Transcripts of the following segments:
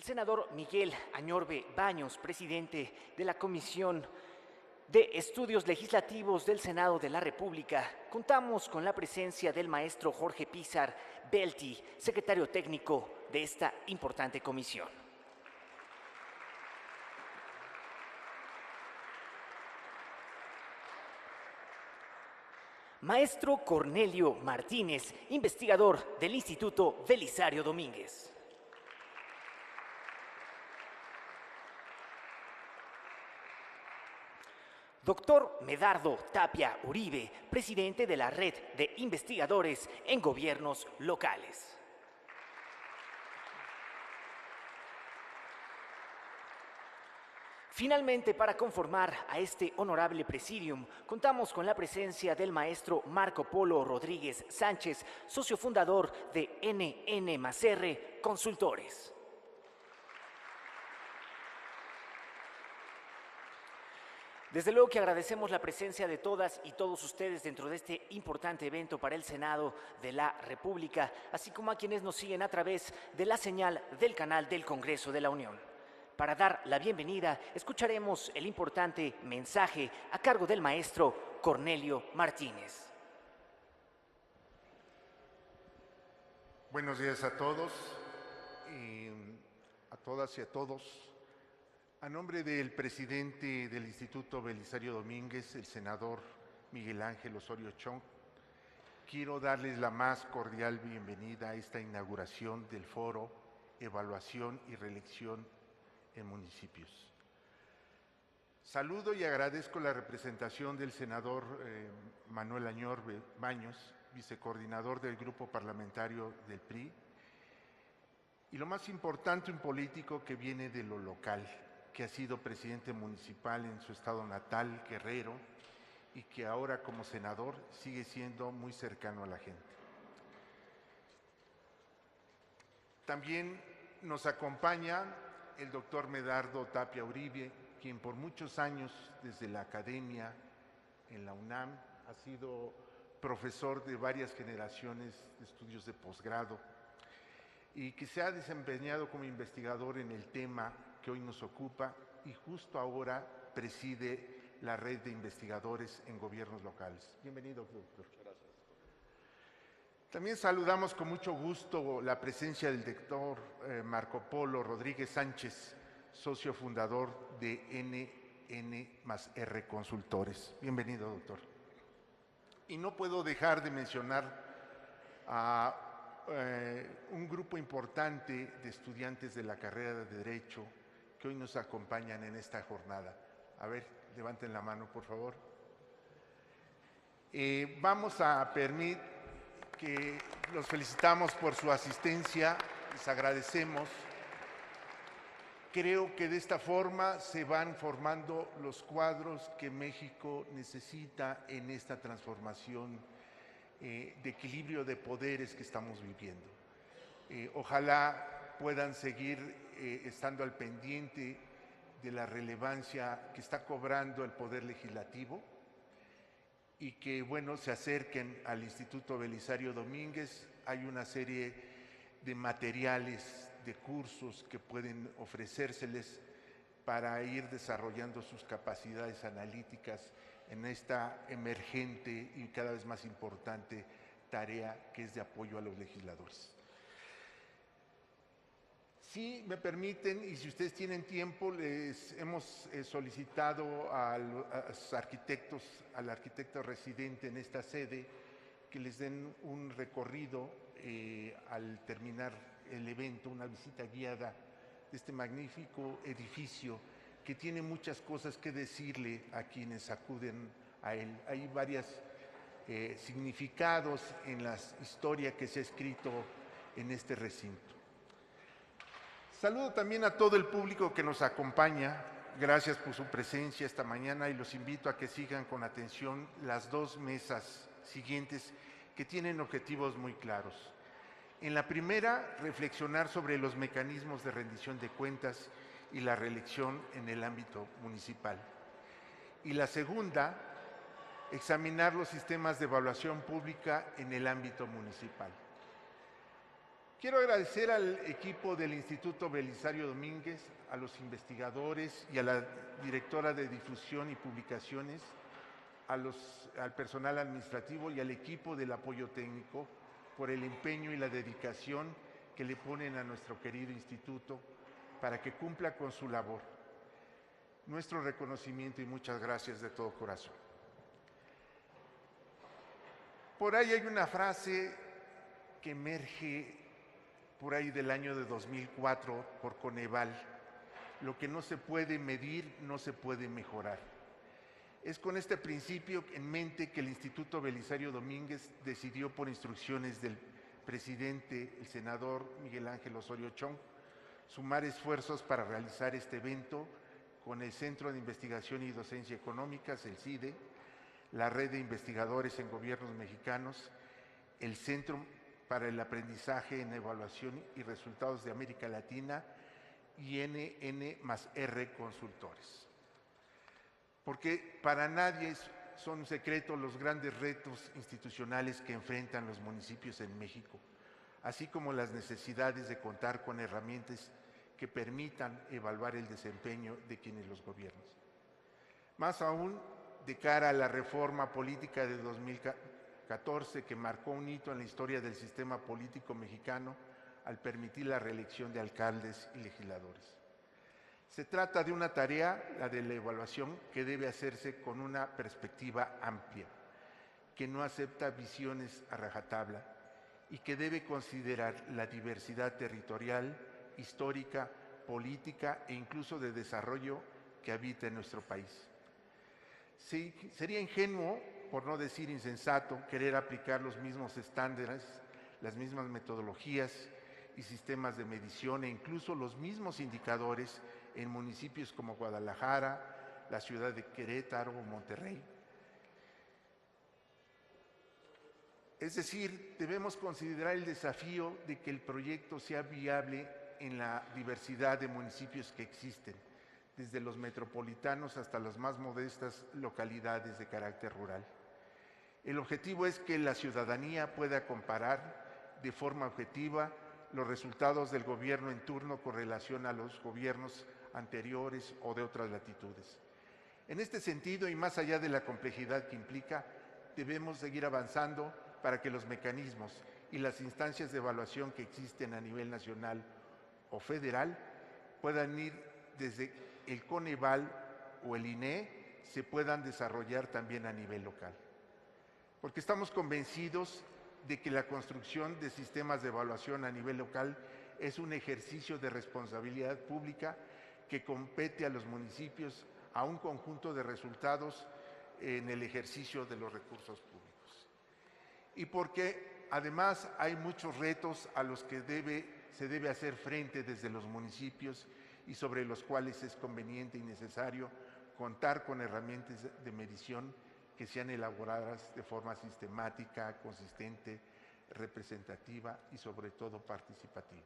El senador Miguel Añorbe Baños, presidente de la Comisión de Estudios Legislativos del Senado de la República. Contamos con la presencia del maestro Jorge Pizar Belti, secretario técnico de esta importante comisión. Maestro Cornelio Martínez, investigador del Instituto Belisario Domínguez. Doctor Medardo Tapia Uribe, presidente de la Red de Investigadores en Gobiernos Locales. Finalmente, para conformar a este honorable presidium, contamos con la presencia del maestro Marco Polo Rodríguez Sánchez, socio fundador de NN+R Consultores. Desde luego que agradecemos la presencia de todas y todos ustedes dentro de este importante evento para el Senado de la República, así como a quienes nos siguen a través de la señal del canal del Congreso de la Unión. Para dar la bienvenida, escucharemos el importante mensaje a cargo del maestro Cornelio Martínez. Buenos días a todos, a todas y a todos. A nombre del presidente del Instituto Belisario Domínguez, el senador Miguel Ángel Osorio Chong, quiero darles la más cordial bienvenida a esta inauguración del foro Evaluación y Reelección en Municipios. Saludo y agradezco la representación del senador Manuel Añorbe Baños, vicecoordinador del Grupo Parlamentario del PRI, y lo más importante, un político que viene de lo local, que ha sido presidente municipal en su estado natal, Guerrero, y que ahora como senador sigue siendo muy cercano a la gente. También nos acompaña el doctor Medardo Tapia Uribe, quien por muchos años desde la academia en la UNAM ha sido profesor de varias generaciones de estudios de posgrado y que se ha desempeñado como investigador en el tema que hoy nos ocupa y justo ahora preside la red de investigadores en gobiernos locales. Bienvenido, doctor. Muchas gracias. También saludamos con mucho gusto la presencia del doctor Marco Polo Rodríguez Sánchez, socio fundador de NN+R Consultores. Bienvenido, doctor. Y no puedo dejar de mencionar a un grupo importante de estudiantes de la carrera de Derecho que hoy nos acompañan en esta jornada. A ver, levanten la mano, por favor. Vamos a permitir que los felicitamos por su asistencia, les agradecemos. Creo que de esta forma se van formando los cuadros que México necesita en esta transformación de equilibrio de poderes que estamos viviendo. Ojalá puedan seguir estando al pendiente de la relevancia que está cobrando el Poder Legislativo y que, bueno, se acerquen al Instituto Belisario Domínguez. Hay una serie de materiales, de cursos que pueden ofrecérseles para ir desarrollando sus capacidades analíticas en esta emergente y cada vez más importante tarea que es de apoyo a los legisladores. Si me permiten, y si ustedes tienen tiempo, les hemos solicitado a los arquitectos, al arquitecto residente en esta sede, que les den un recorrido al terminar el evento, una visita guiada de este magnífico edificio que tiene muchas cosas que decirle a quienes acuden a él. Hay varios significados en la historia que se ha escrito en este recinto. Saludo también a todo el público que nos acompaña. Gracias por su presencia esta mañana y los invito a que sigan con atención las dos mesas siguientes que tienen objetivos muy claros. En la primera, reflexionar sobre los mecanismos de rendición de cuentas y la reelección en el ámbito municipal. Y la segunda, examinar los sistemas de evaluación pública en el ámbito municipal. Quiero agradecer al equipo del Instituto Belisario Domínguez, a los investigadores y a la directora de difusión y publicaciones, al personal administrativo y al equipo del apoyo técnico por el empeño y la dedicación que le ponen a nuestro querido instituto para que cumpla con su labor. Nuestro reconocimiento y muchas gracias de todo corazón. Por ahí hay una frase que emerge por ahí del año de 2004 por Coneval: lo que no se puede medir no se puede mejorar. Es con este principio en mente que el Instituto Belisario Domínguez decidió, por instrucciones del presidente, el senador Miguel Ángel Osorio Chong, sumar esfuerzos para realizar este evento con el Centro de Investigación y Docencia Económicas, el CIDE, la Red de Investigadores en Gobiernos Mexicanos, el Centro para el Aprendizaje en Evaluación y Resultados de América Latina y NN+R Consultores. Porque para nadie son un secreto los grandes retos institucionales que enfrentan los municipios en México, así como las necesidades de contar con herramientas que permitan evaluar el desempeño de quienes los gobiernan. Más aún, de cara a la reforma política de 2014, que marcó un hito en la historia del sistema político mexicano al permitir la reelección de alcaldes y legisladores. Se trata de una tarea, la de la evaluación, que debe hacerse con una perspectiva amplia, que no acepta visiones a rajatabla y que debe considerar la diversidad territorial, histórica, política e incluso de desarrollo que habita en nuestro país. Sí, sería ingenuo, por no decir insensato, querer aplicar los mismos estándares, las mismas metodologías y sistemas de medición e incluso los mismos indicadores en municipios como Guadalajara, la ciudad de Querétaro o Monterrey. Es decir, debemos considerar el desafío de que el proyecto sea viable en la diversidad de municipios que existen, desde los metropolitanos hasta las más modestas localidades de carácter rural. El objetivo es que la ciudadanía pueda comparar de forma objetiva los resultados del gobierno en turno con relación a los gobiernos anteriores o de otras latitudes. En este sentido, y más allá de la complejidad que implica, debemos seguir avanzando para que los mecanismos y las instancias de evaluación que existen a nivel nacional o federal puedan ir desde el Coneval o el INE, se puedan desarrollar también a nivel local. Porque estamos convencidos de que la construcción de sistemas de evaluación a nivel local es un ejercicio de responsabilidad pública que compete a los municipios a un conjunto de resultados en el ejercicio de los recursos públicos. Y porque además hay muchos retos a los que se debe hacer frente desde los municipios y sobre los cuales es conveniente y necesario contar con herramientas de medición que sean elaboradas de forma sistemática, consistente, representativa y sobre todo participativa.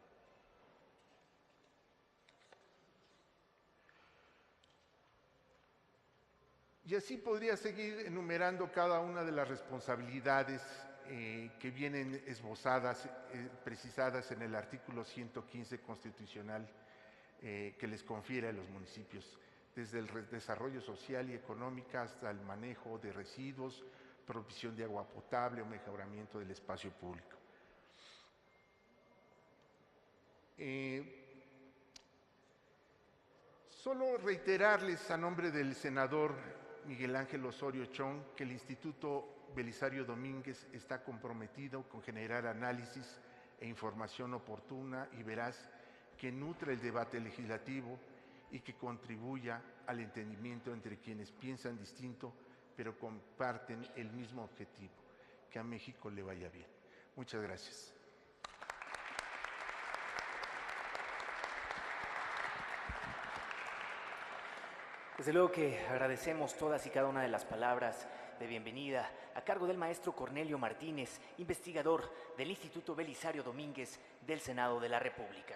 Y así podría seguir enumerando cada una de las responsabilidades que vienen esbozadas, precisadas en el artículo 115 constitucional que les confiere a los municipios, desde el desarrollo social y económico hasta el manejo de residuos, provisión de agua potable o mejoramiento del espacio público. Solo reiterarles a nombre del senador Miguel Ángel Osorio Chong que el Instituto Belisario Domínguez está comprometido con generar análisis e información oportuna y veraz que nutre el debate legislativo y que contribuya al entendimiento entre quienes piensan distinto pero comparten el mismo objetivo, que a México le vaya bien. Muchas gracias. Desde luego que agradecemos todas y cada una de las palabras de bienvenida a cargo del maestro Cornelio Martínez, investigador del Instituto Belisario Domínguez del Senado de la República.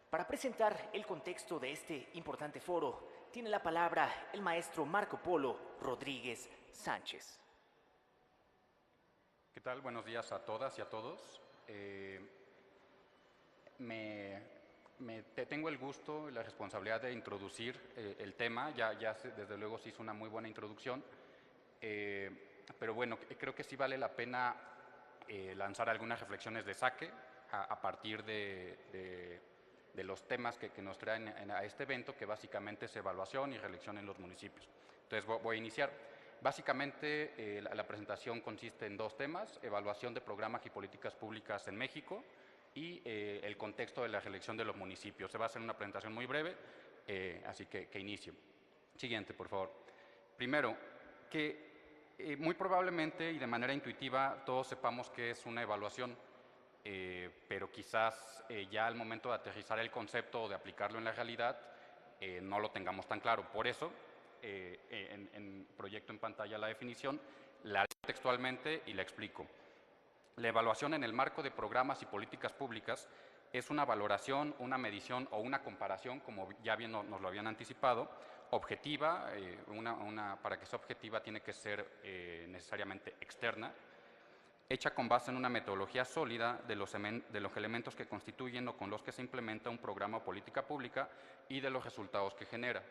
Para presentar el contexto de este importante foro, tiene la palabra el maestro Marco Polo Rodríguez Sánchez. ¿Qué tal? Buenos días a todas y a todos. tengo el gusto y la responsabilidad de introducir el tema. Desde luego se hizo una muy buena introducción, pero bueno, creo que sí vale la pena lanzar algunas reflexiones de saque a partir de los temas que nos traen a este evento, que básicamente es evaluación y reelección en los municipios. Entonces voy a iniciar. Básicamente la presentación consiste en dos temas: evaluación de programas y políticas públicas en México y el contexto de la reelección de los municipios. Se va a hacer una presentación muy breve, así que inicio. Siguiente, por favor. Primero, muy probablemente y de manera intuitiva todos sepamos qué es una evaluación, pero quizás ya al momento de aterrizar el concepto o de aplicarlo en la realidad no lo tengamos tan claro. Por eso, proyecto en pantalla la definición, la leo textualmente y la explico. La evaluación en el marco de programas y políticas públicas es una valoración, una medición o una comparación, como ya bien nos lo habían anticipado, objetiva. Para que sea objetiva tiene que ser necesariamente externa, hecha con base en una metodología sólida de los elementos que constituyen o con los que se implementa un programa o política pública y de los resultados que genera.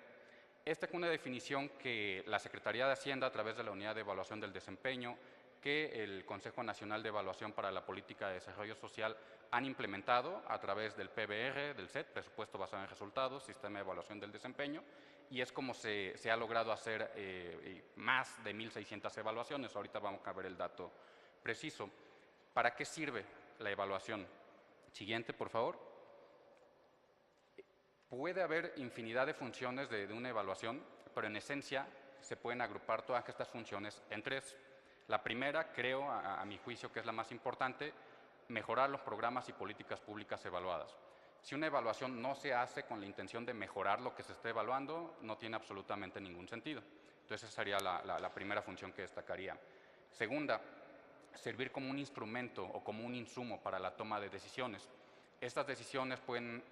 Esta es una definición que la Secretaría de Hacienda, a través de la Unidad de Evaluación del Desempeño, que el Consejo Nacional de Evaluación para la Política de Desarrollo Social han implementado a través del PBR, del SET, Presupuesto Basado en Resultados, Sistema de Evaluación del Desempeño, y es como se ha logrado hacer más de 1.600 evaluaciones. Ahorita vamos a ver el dato preciso. ¿Para qué sirve la evaluación? Siguiente, por favor. Puede haber infinidad de funciones de una evaluación, pero en esencia se pueden agrupar todas estas funciones en tres. La primera, creo, a mi juicio, que es la más importante: mejorar los programas y políticas públicas evaluadas. Si una evaluación no se hace con la intención de mejorar lo que se está evaluando, no tiene absolutamente ningún sentido. Entonces, esa sería la primera función que destacaría. Segunda, servir como un instrumento o como un insumo para la toma de decisiones. Estas decisiones pueden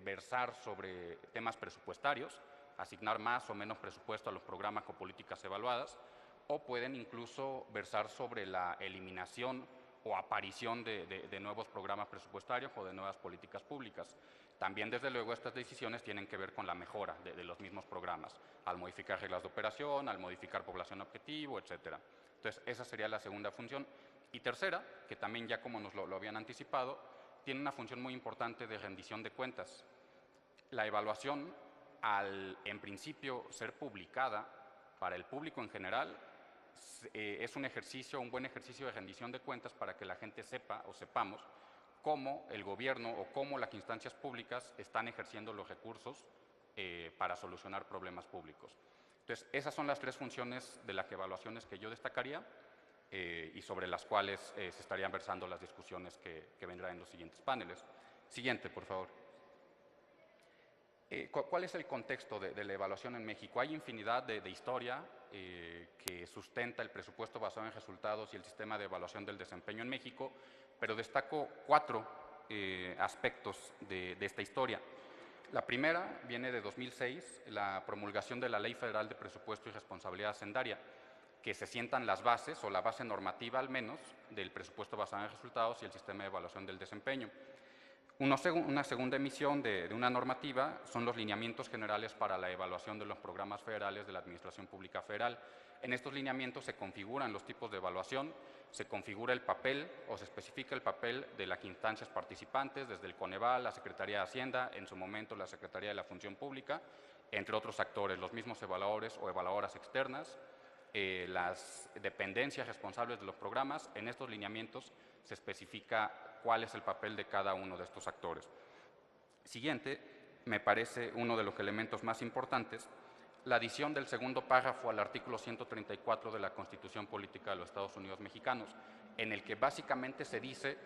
versar sobre temas presupuestarios, asignar más o menos presupuesto a los programas o políticas evaluadas, o pueden incluso versar sobre la eliminación o aparición de nuevos programas presupuestarios o de nuevas políticas públicas. También, desde luego, estas decisiones tienen que ver con la mejora de los mismos programas, al modificar reglas de operación, al modificar población objetivo, etc. Entonces, esa sería la segunda función. Y tercera, que también ya como nos lo habían anticipado, tiene una función muy importante de rendición de cuentas. La evaluación, al en principio ser publicada para el público en general, es un buen ejercicio de rendición de cuentas para que la gente sepa o sepamos cómo el gobierno o cómo las instancias públicas están ejerciendo los recursos para solucionar problemas públicos. Entonces, esas son las tres funciones de las evaluaciones que yo destacaría y sobre las cuales se estarían versando las discusiones que vendrán en los siguientes paneles. Siguiente, por favor. ¿Cuál es el contexto de la evaluación en México? Hay infinidad de historia que sustenta el presupuesto basado en resultados y el sistema de evaluación del desempeño en México, pero destaco cuatro aspectos de esta historia. La primera viene de 2006, la promulgación de la Ley Federal de Presupuesto y Responsabilidad Hacendaria, que se sientan las bases, o la base normativa al menos, del presupuesto basado en resultados y el sistema de evaluación del desempeño. Una segunda emisión de una normativa son los lineamientos generales para la evaluación de los programas federales de la Administración Pública Federal. En estos lineamientos se configuran los tipos de evaluación, se configura el papel o se especifica el papel de las instancias participantes, desde el Coneval, la Secretaría de Hacienda, en su momento la Secretaría de la Función Pública, entre otros actores, los mismos evaluadores o evaluadoras externas, las dependencias responsables de los programas. En estos lineamientos se especifica cuál es el papel de cada uno de estos actores. Siguiente, me parece uno de los elementos más importantes, la adición del segundo párrafo al artículo 134 de la Constitución Política de los Estados Unidos Mexicanos, en el que básicamente se dice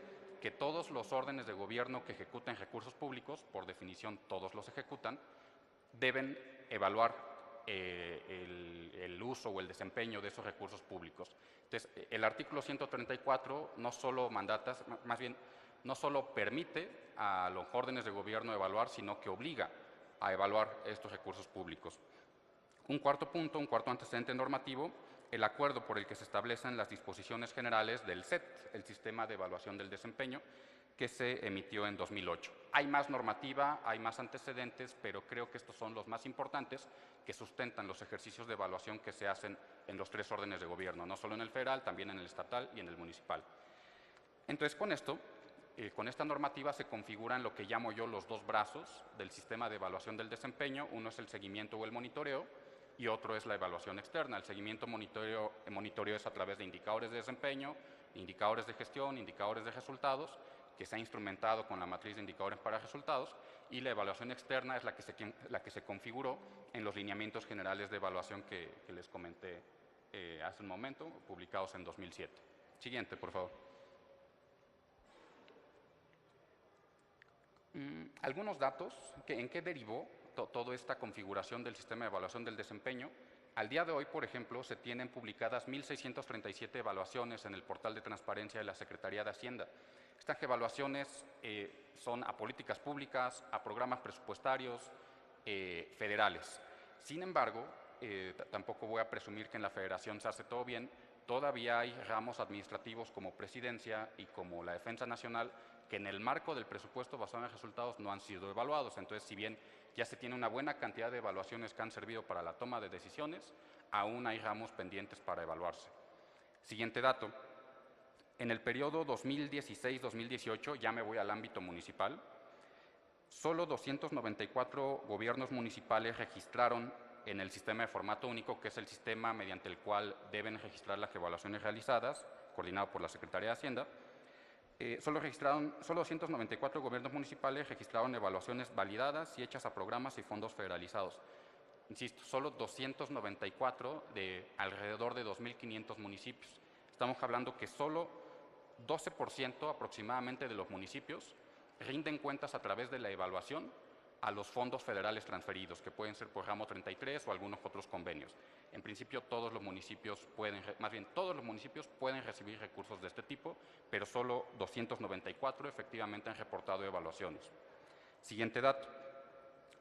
que todos los órdenes de gobierno que ejecuten recursos públicos, por definición todos los ejecutan, deben evaluar el uso o el desempeño de esos recursos públicos. Entonces, el artículo 134 no solo no solo permite a los órdenes de gobierno evaluar, sino que obliga a evaluar estos recursos públicos. Un cuarto punto, un cuarto antecedente normativo, el acuerdo por el que se establecen las disposiciones generales del SET, el Sistema de Evaluación del Desempeño, que se emitió en 2008. Hay más normativa, hay más antecedentes, pero creo que estos son los más importantes que sustentan los ejercicios de evaluación que se hacen en los 3 órdenes de gobierno, no solo en el federal, también en el estatal y en el municipal. Entonces, con esto, con esta normativa se configuran lo que llamo yo los 2 brazos del sistema de evaluación del desempeño. Uno es el seguimiento o el monitoreo y otro es la evaluación externa. El seguimiento monitoreo es a través de indicadores de desempeño, indicadores de gestión, indicadores de resultados, que se ha instrumentado con la matriz de indicadores para resultados, y la evaluación externa es la que se configuró en los lineamientos generales de evaluación que les comenté hace un momento, publicados en 2007. Siguiente, por favor. Algunos datos, ¿en qué derivó toda esta configuración del sistema de evaluación del desempeño? Al día de hoy, por ejemplo, se tienen publicadas 1.637 evaluaciones en el portal de transparencia de la Secretaría de Hacienda. Estas evaluaciones son a políticas públicas, a programas presupuestarios federales. Sin embargo, tampoco voy a presumir que en la Federación se hace todo bien. Todavía hay ramos administrativos como Presidencia y como la Defensa Nacional que en el marco del presupuesto basado en resultados no han sido evaluados. Entonces, si bien ya se tiene una buena cantidad de evaluaciones que han servido para la toma de decisiones, aún hay ramos pendientes para evaluarse. Siguiente dato. En el periodo 2016-2018, ya me voy al ámbito municipal, solo 294 gobiernos municipales registraron en el sistema de formato único, que es el sistema mediante el cual deben registrar las evaluaciones realizadas, coordinado por la Secretaría de Hacienda. Solo 294 gobiernos municipales registraron evaluaciones validadas y hechas a programas y fondos federalizados. Insisto, solo 294 de alrededor de 2.500 municipios. Estamos hablando que solo 12% aproximadamente de los municipios rinden cuentas a través de la evaluación a los fondos federales transferidos, que pueden ser por ramo 33 o algunos otros convenios. En principio, todos los municipios pueden recibir recursos de este tipo, pero solo 294 efectivamente han reportado evaluaciones. Siguiente dato.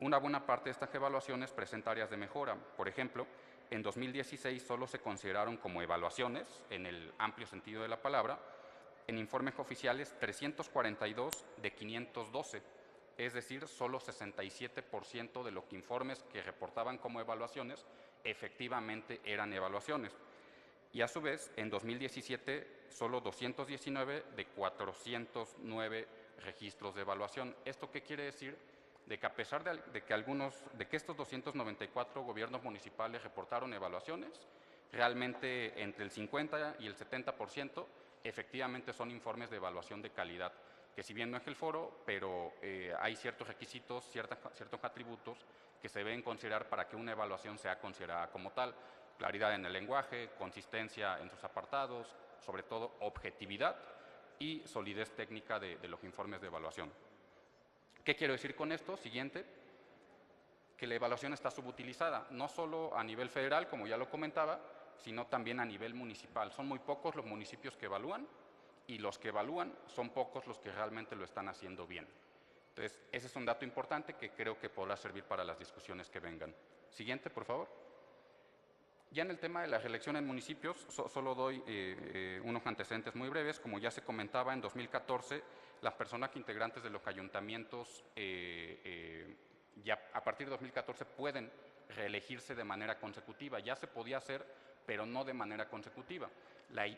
Una buena parte de estas evaluaciones presenta áreas de mejora. Por ejemplo, en 2016 solo se consideraron como evaluaciones, en el amplio sentido de la palabra, en informes oficiales 342 de 512. Es decir, solo 67% de los informes que reportaban como evaluaciones efectivamente eran evaluaciones. Y a su vez, en 2017, solo 219 de 409 registros de evaluación. ¿Esto qué quiere decir? De que a pesar de que estos 294 gobiernos municipales reportaron evaluaciones, realmente entre el 50 y el 70% efectivamente son informes de evaluación de calidad, que si bien no es el foro, pero hay ciertos requisitos, ciertos atributos que se deben considerar para que una evaluación sea considerada como tal. Claridad en el lenguaje, consistencia en sus apartados, sobre todo objetividad y solidez técnica de los informes de evaluación. ¿Qué quiero decir con esto? Siguiente, que la evaluación está subutilizada, no solo a nivel federal, como ya lo comentaba, sino también a nivel municipal. Son muy pocos los municipios que evalúan, y los que evalúan son pocos los que realmente lo están haciendo bien. Entonces, ese es un dato importante que creo que podrá servir para las discusiones que vengan. Siguiente, por favor. Ya en el tema de la reelección en municipios, solo doy unos antecedentes muy breves. Como ya se comentaba, en 2014, las personas integrantes de los ayuntamientos, ya a partir de 2014, pueden reelegirse de manera consecutiva. Ya se podía hacer, pero no de manera consecutiva.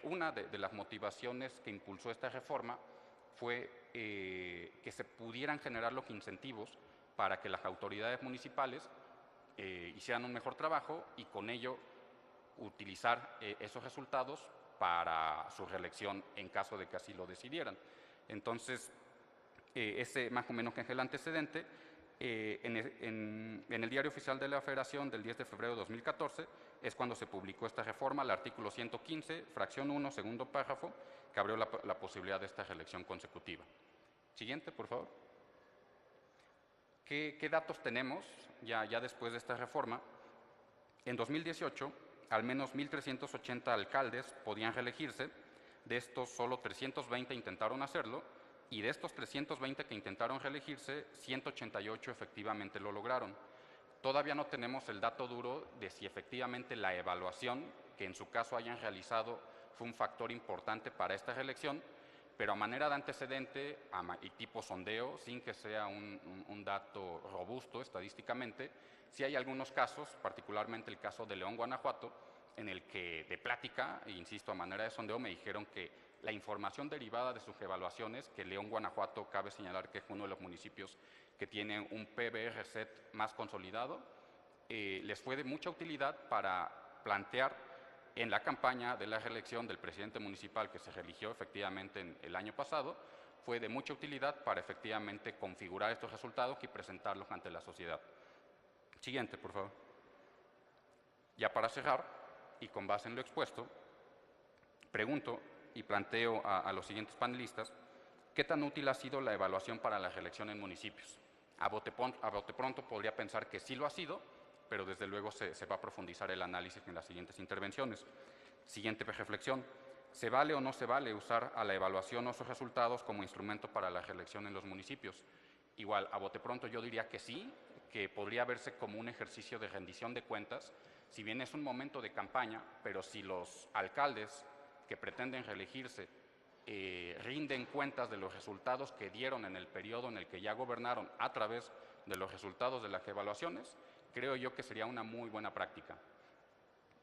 Una de las motivaciones que impulsó esta reforma fue que se pudieran generar los incentivos para que las autoridades municipales hicieran un mejor trabajo y con ello utilizar esos resultados para su reelección en caso de que así lo decidieran. Entonces, ese más o menos es el antecedente. En el Diario Oficial de la Federación del 10 de febrero de 2014 es cuando se publicó esta reforma, el artículo 115, fracción 1, segundo párrafo, que abrió la posibilidad de esta reelección consecutiva. Siguiente, por favor. ¿Qué datos tenemos ya después de esta reforma? En 2018, al menos 1.380 alcaldes podían reelegirse. De estos, solo 320 intentaron hacerlo. Y de estos 320 que intentaron reelegirse, 188 efectivamente lo lograron. Todavía no tenemos el dato duro de si efectivamente la evaluación que en su caso hayan realizado fue un factor importante para esta reelección, pero a manera de antecedente y tipo sondeo, sin que sea un dato robusto estadísticamente, sí hay algunos casos, particularmente el caso de León, Guanajuato, en el que de plática, e insisto, a manera de sondeo, me dijeron que la información derivada de sus evaluaciones, que León, Guanajuato, cabe señalar que es uno de los municipios que tiene un PBR-set más consolidado, les fue de mucha utilidad para plantear en la campaña de la reelección del presidente municipal que se religió efectivamente el año pasado, fue de mucha utilidad para efectivamente configurar estos resultados y presentarlos ante la sociedad. Siguiente, por favor. Ya para cerrar, y con base en lo expuesto, pregunto y planteo a los siguientes panelistas, ¿qué tan útil ha sido la evaluación para la reelección en municipios? A bote pronto podría pensar que sí lo ha sido, pero desde luego se va a profundizar el análisis en las siguientes intervenciones. Siguiente reflexión, ¿se vale o no se vale usar a la evaluación o sus resultados como instrumento para la reelección en los municipios? Igual, a bote pronto yo diría que sí, que podría verse como un ejercicio de rendición de cuentas, si bien es un momento de campaña, pero si los alcaldes que pretenden reelegirse rinden cuentas de los resultados que dieron en el periodo en el que ya gobernaron a través de los resultados de las evaluaciones, creo yo que sería una muy buena práctica.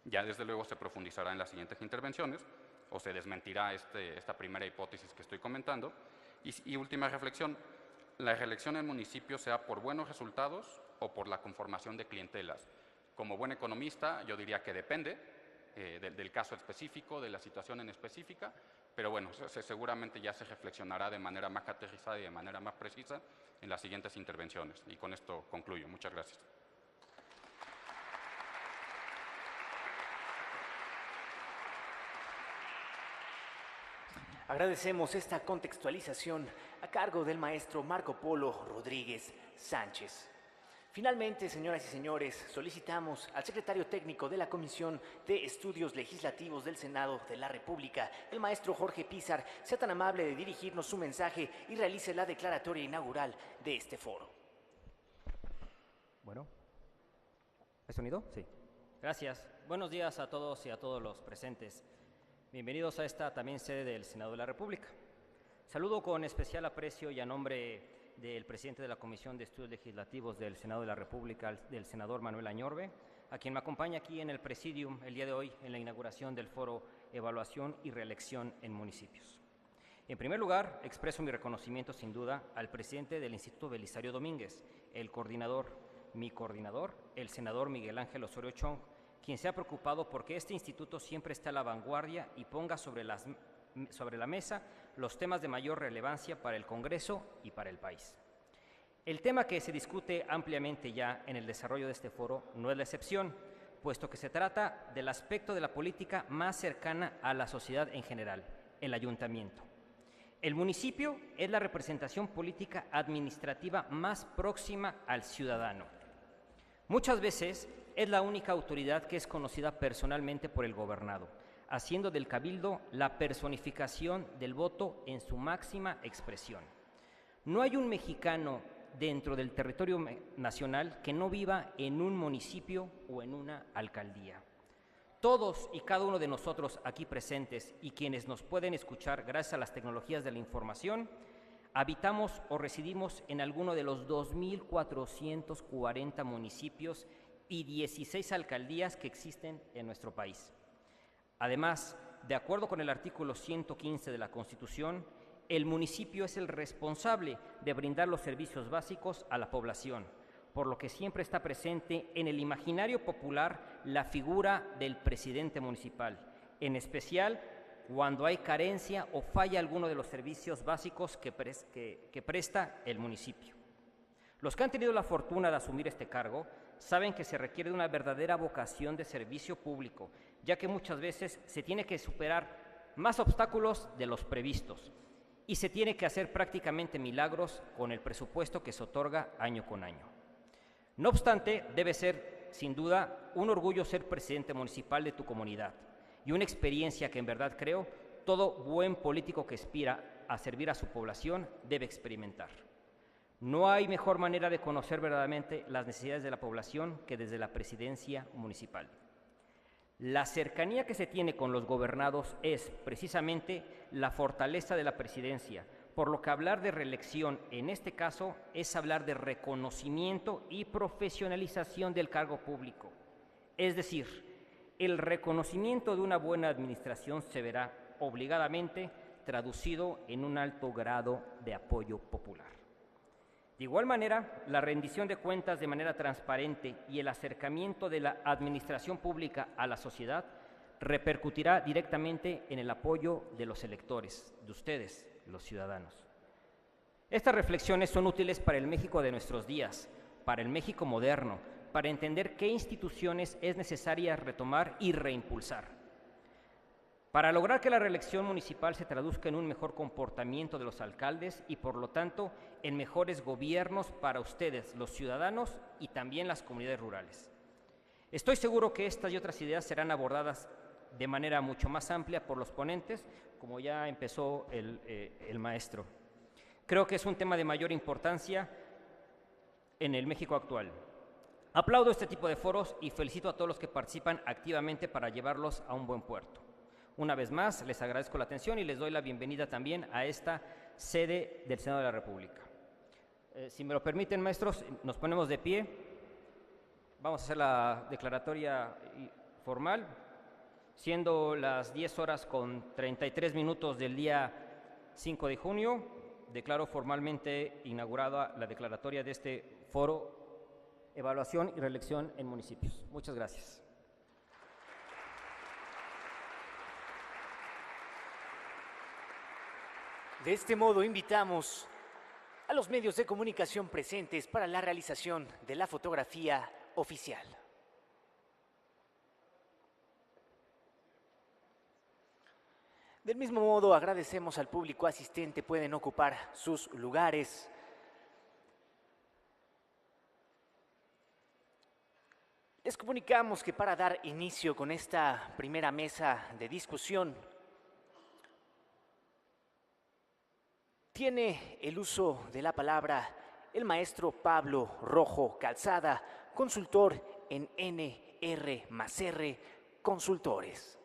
Ya desde luego se profundizará en las siguientes intervenciones o se desmentirá esta primera hipótesis que estoy comentando. Y última reflexión, ¿la reelección en municipios sea por buenos resultados o por la conformación de clientelas? Como buen economista yo diría que depende del caso específico, de la situación en específica, pero bueno, seguramente ya se reflexionará de manera más aterrizada y de manera más precisa en las siguientes intervenciones. Y con esto concluyo. Muchas gracias. Agradecemos esta contextualización a cargo del maestro Marco Polo Rodríguez Sánchez. Finalmente, señoras y señores, solicitamos al secretario técnico de la Comisión de Estudios Legislativos del Senado de la República, el maestro Jorge Pizar, sea tan amable de dirigirnos su mensaje y realice la declaratoria inaugural de este foro. Bueno, ¿hay sonido? Sí. Gracias. Buenos días a todos y a todos los presentes. Bienvenidos a esta también sede del Senado de la República. Saludo con especial aprecio y a nombre del presidente de la Comisión de Estudios Legislativos del Senado de la República, del senador Manuel Añorbe, a quien me acompaña aquí en el Presidium el día de hoy en la inauguración del foro Evaluación y Reelección en Municipios. En primer lugar, expreso mi reconocimiento sin duda al presidente del Instituto Belisario Domínguez, mi coordinador, el senador Miguel Ángel Osorio Chong, quien se ha preocupado porque este instituto siempre esté a la vanguardia y ponga sobre la mesa los temas de mayor relevancia para el Congreso y para el país. El tema que se discute ampliamente ya en el desarrollo de este foro no es la excepción, puesto que se trata del aspecto de la política más cercana a la sociedad en general, el ayuntamiento. El municipio es la representación política administrativa más próxima al ciudadano. Muchas veces es la única autoridad que es conocida personalmente por el gobernado, haciendo del cabildo la personificación del voto en su máxima expresión. No hay un mexicano dentro del territorio nacional que no viva en un municipio o en una alcaldía. Todos y cada uno de nosotros aquí presentes y quienes nos pueden escuchar gracias a las tecnologías de la información, habitamos o residimos en alguno de los 2.440 municipios y 16 alcaldías que existen en nuestro país. Además, de acuerdo con el artículo 115 de la Constitución, el municipio es el responsable de brindar los servicios básicos a la población, por lo que siempre está presente en el imaginario popular la figura del presidente municipal, en especial cuando hay carencia o falla alguno de los servicios básicos que presta el municipio. Los que han tenido la fortuna de asumir este cargo saben que se requiere de una verdadera vocación de servicio público, ya que muchas veces se tiene que superar más obstáculos de los previstos y se tiene que hacer prácticamente milagros con el presupuesto que se otorga año con año. No obstante, debe ser, sin duda, un orgullo ser presidente municipal de tu comunidad y una experiencia que en verdad creo todo buen político que aspira a servir a su población debe experimentar. No hay mejor manera de conocer verdaderamente las necesidades de la población que desde la presidencia municipal. La cercanía que se tiene con los gobernados es precisamente la fortaleza de la presidencia, por lo que hablar de reelección en este caso es hablar de reconocimiento y profesionalización del cargo público. Es decir, el reconocimiento de una buena administración se verá obligadamente traducido en un alto grado de apoyo popular. De igual manera, la rendición de cuentas de manera transparente y el acercamiento de la administración pública a la sociedad repercutirá directamente en el apoyo de los electores, de ustedes, los ciudadanos. Estas reflexiones son útiles para el México de nuestros días, para el México moderno, para entender qué instituciones es necesaria retomar y reimpulsar. Para lograr que la reelección municipal se traduzca en un mejor comportamiento de los alcaldes y, por lo tanto, en mejores gobiernos para ustedes, los ciudadanos, y también las comunidades rurales. Estoy seguro que estas y otras ideas serán abordadas de manera mucho más amplia por los ponentes, como ya empezó el maestro. Creo que es un tema de mayor importancia en el México actual. Aplaudo este tipo de foros y felicito a todos los que participan activamente para llevarlos a un buen puerto. Una vez más, les agradezco la atención y les doy la bienvenida también a esta sede del Senado de la República. Si me lo permiten, maestros, nos ponemos de pie. Vamos a hacer la declaratoria formal. Siendo las 10:33 del día 5 de junio, declaro formalmente inaugurada la declaratoria de este foro Evaluación y Reelección en Municipios. Muchas gracias. De este modo, invitamos a los medios de comunicación presentes para la realización de la fotografía oficial. Del mismo modo, agradecemos al público asistente, pueden ocupar sus lugares. Les comunicamos que para dar inicio con esta primera mesa de discusión, tiene el uso de la palabra el maestro Pablo Rojo Calzada, consultor en NR+R Consultores.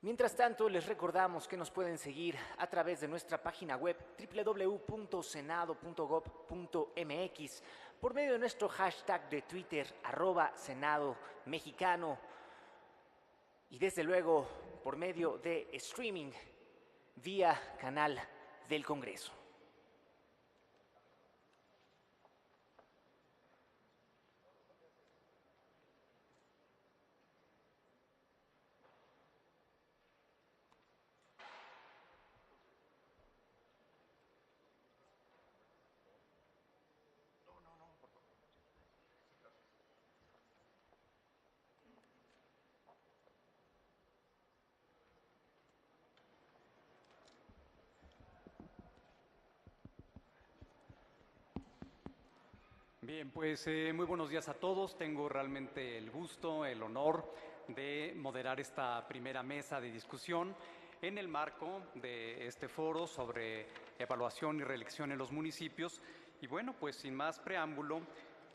Mientras tanto, les recordamos que nos pueden seguir a través de nuestra página web www.senado.gov.mx, por medio de nuestro hashtag de Twitter, @SenadoMexicano, y desde luego por medio de streaming vía canal del Congreso. Bien, pues muy buenos días a todos. Tengo realmente el gusto, el honor de moderar esta primera mesa de discusión en el marco de este foro sobre evaluación y reelección en los municipios. Y bueno, pues sin más preámbulo,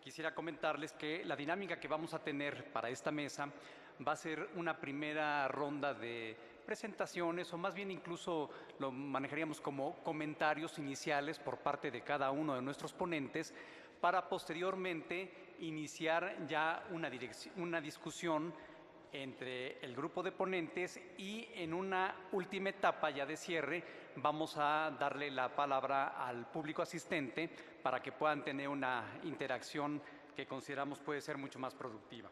quisiera comentarles que la dinámica que vamos a tener para esta mesa va a ser una primera ronda de presentaciones, o más bien incluso lo manejaríamos como comentarios iniciales por parte de cada uno de nuestros ponentes, para posteriormente iniciar ya una discusión entre el grupo de ponentes, y en una última etapa ya de cierre vamos a darle la palabra al público asistente para que puedan tener una interacción que consideramos puede ser mucho más productiva.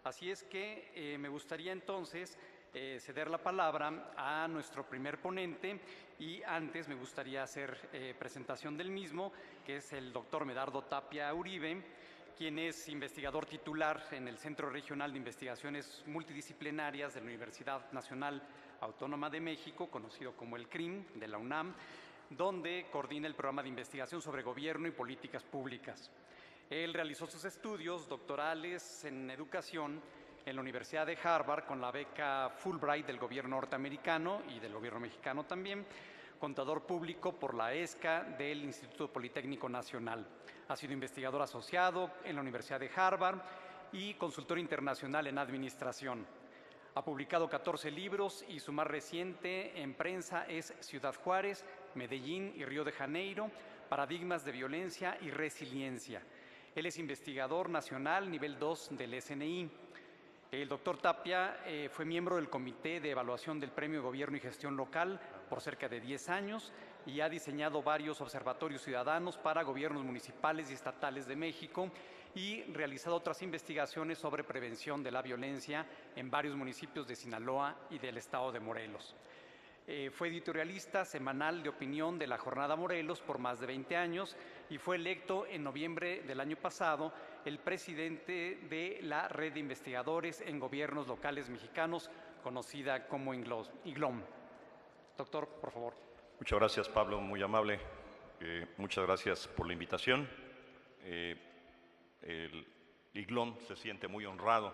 Así es que me gustaría entonces ceder la palabra a nuestro primer ponente, y antes me gustaría hacer presentación del mismo, que es el doctor Medardo Tapia Uribe, quien es investigador titular en el Centro Regional de Investigaciones Multidisciplinarias de la Universidad Nacional Autónoma de México, conocido como el CRIM, de la UNAM, donde coordina el programa de investigación sobre gobierno y políticas públicas. Él realizó sus estudios doctorales en educación en la Universidad de Harvard con la beca Fulbright del gobierno norteamericano y del gobierno mexicano también, contador público por la ESCA del Instituto Politécnico Nacional. Ha sido investigador asociado en la Universidad de Harvard y consultor internacional en administración. Ha publicado 14 libros y su más reciente en prensa es Ciudad Juárez, Medellín y Río de Janeiro, Paradigmas de Violencia y Resiliencia. Él es investigador nacional nivel 2 del SNI. El doctor Tapia fue miembro del Comité de Evaluación del Premio Gobierno y Gestión Local por cerca de 10 años y ha diseñado varios observatorios ciudadanos para gobiernos municipales y estatales de México y realizado otras investigaciones sobre prevención de la violencia en varios municipios de Sinaloa y del estado de Morelos. Fue editorialista semanal de opinión de la Jornada Morelos por más de 20 años y fue electo en noviembre del año pasado el presidente de la Red de Investigadores en Gobiernos Locales Mexicanos, conocida como IGLOM. Doctor, por favor. Muchas gracias, Pablo, muy amable. Muchas gracias por la invitación. El IGLOM se siente muy honrado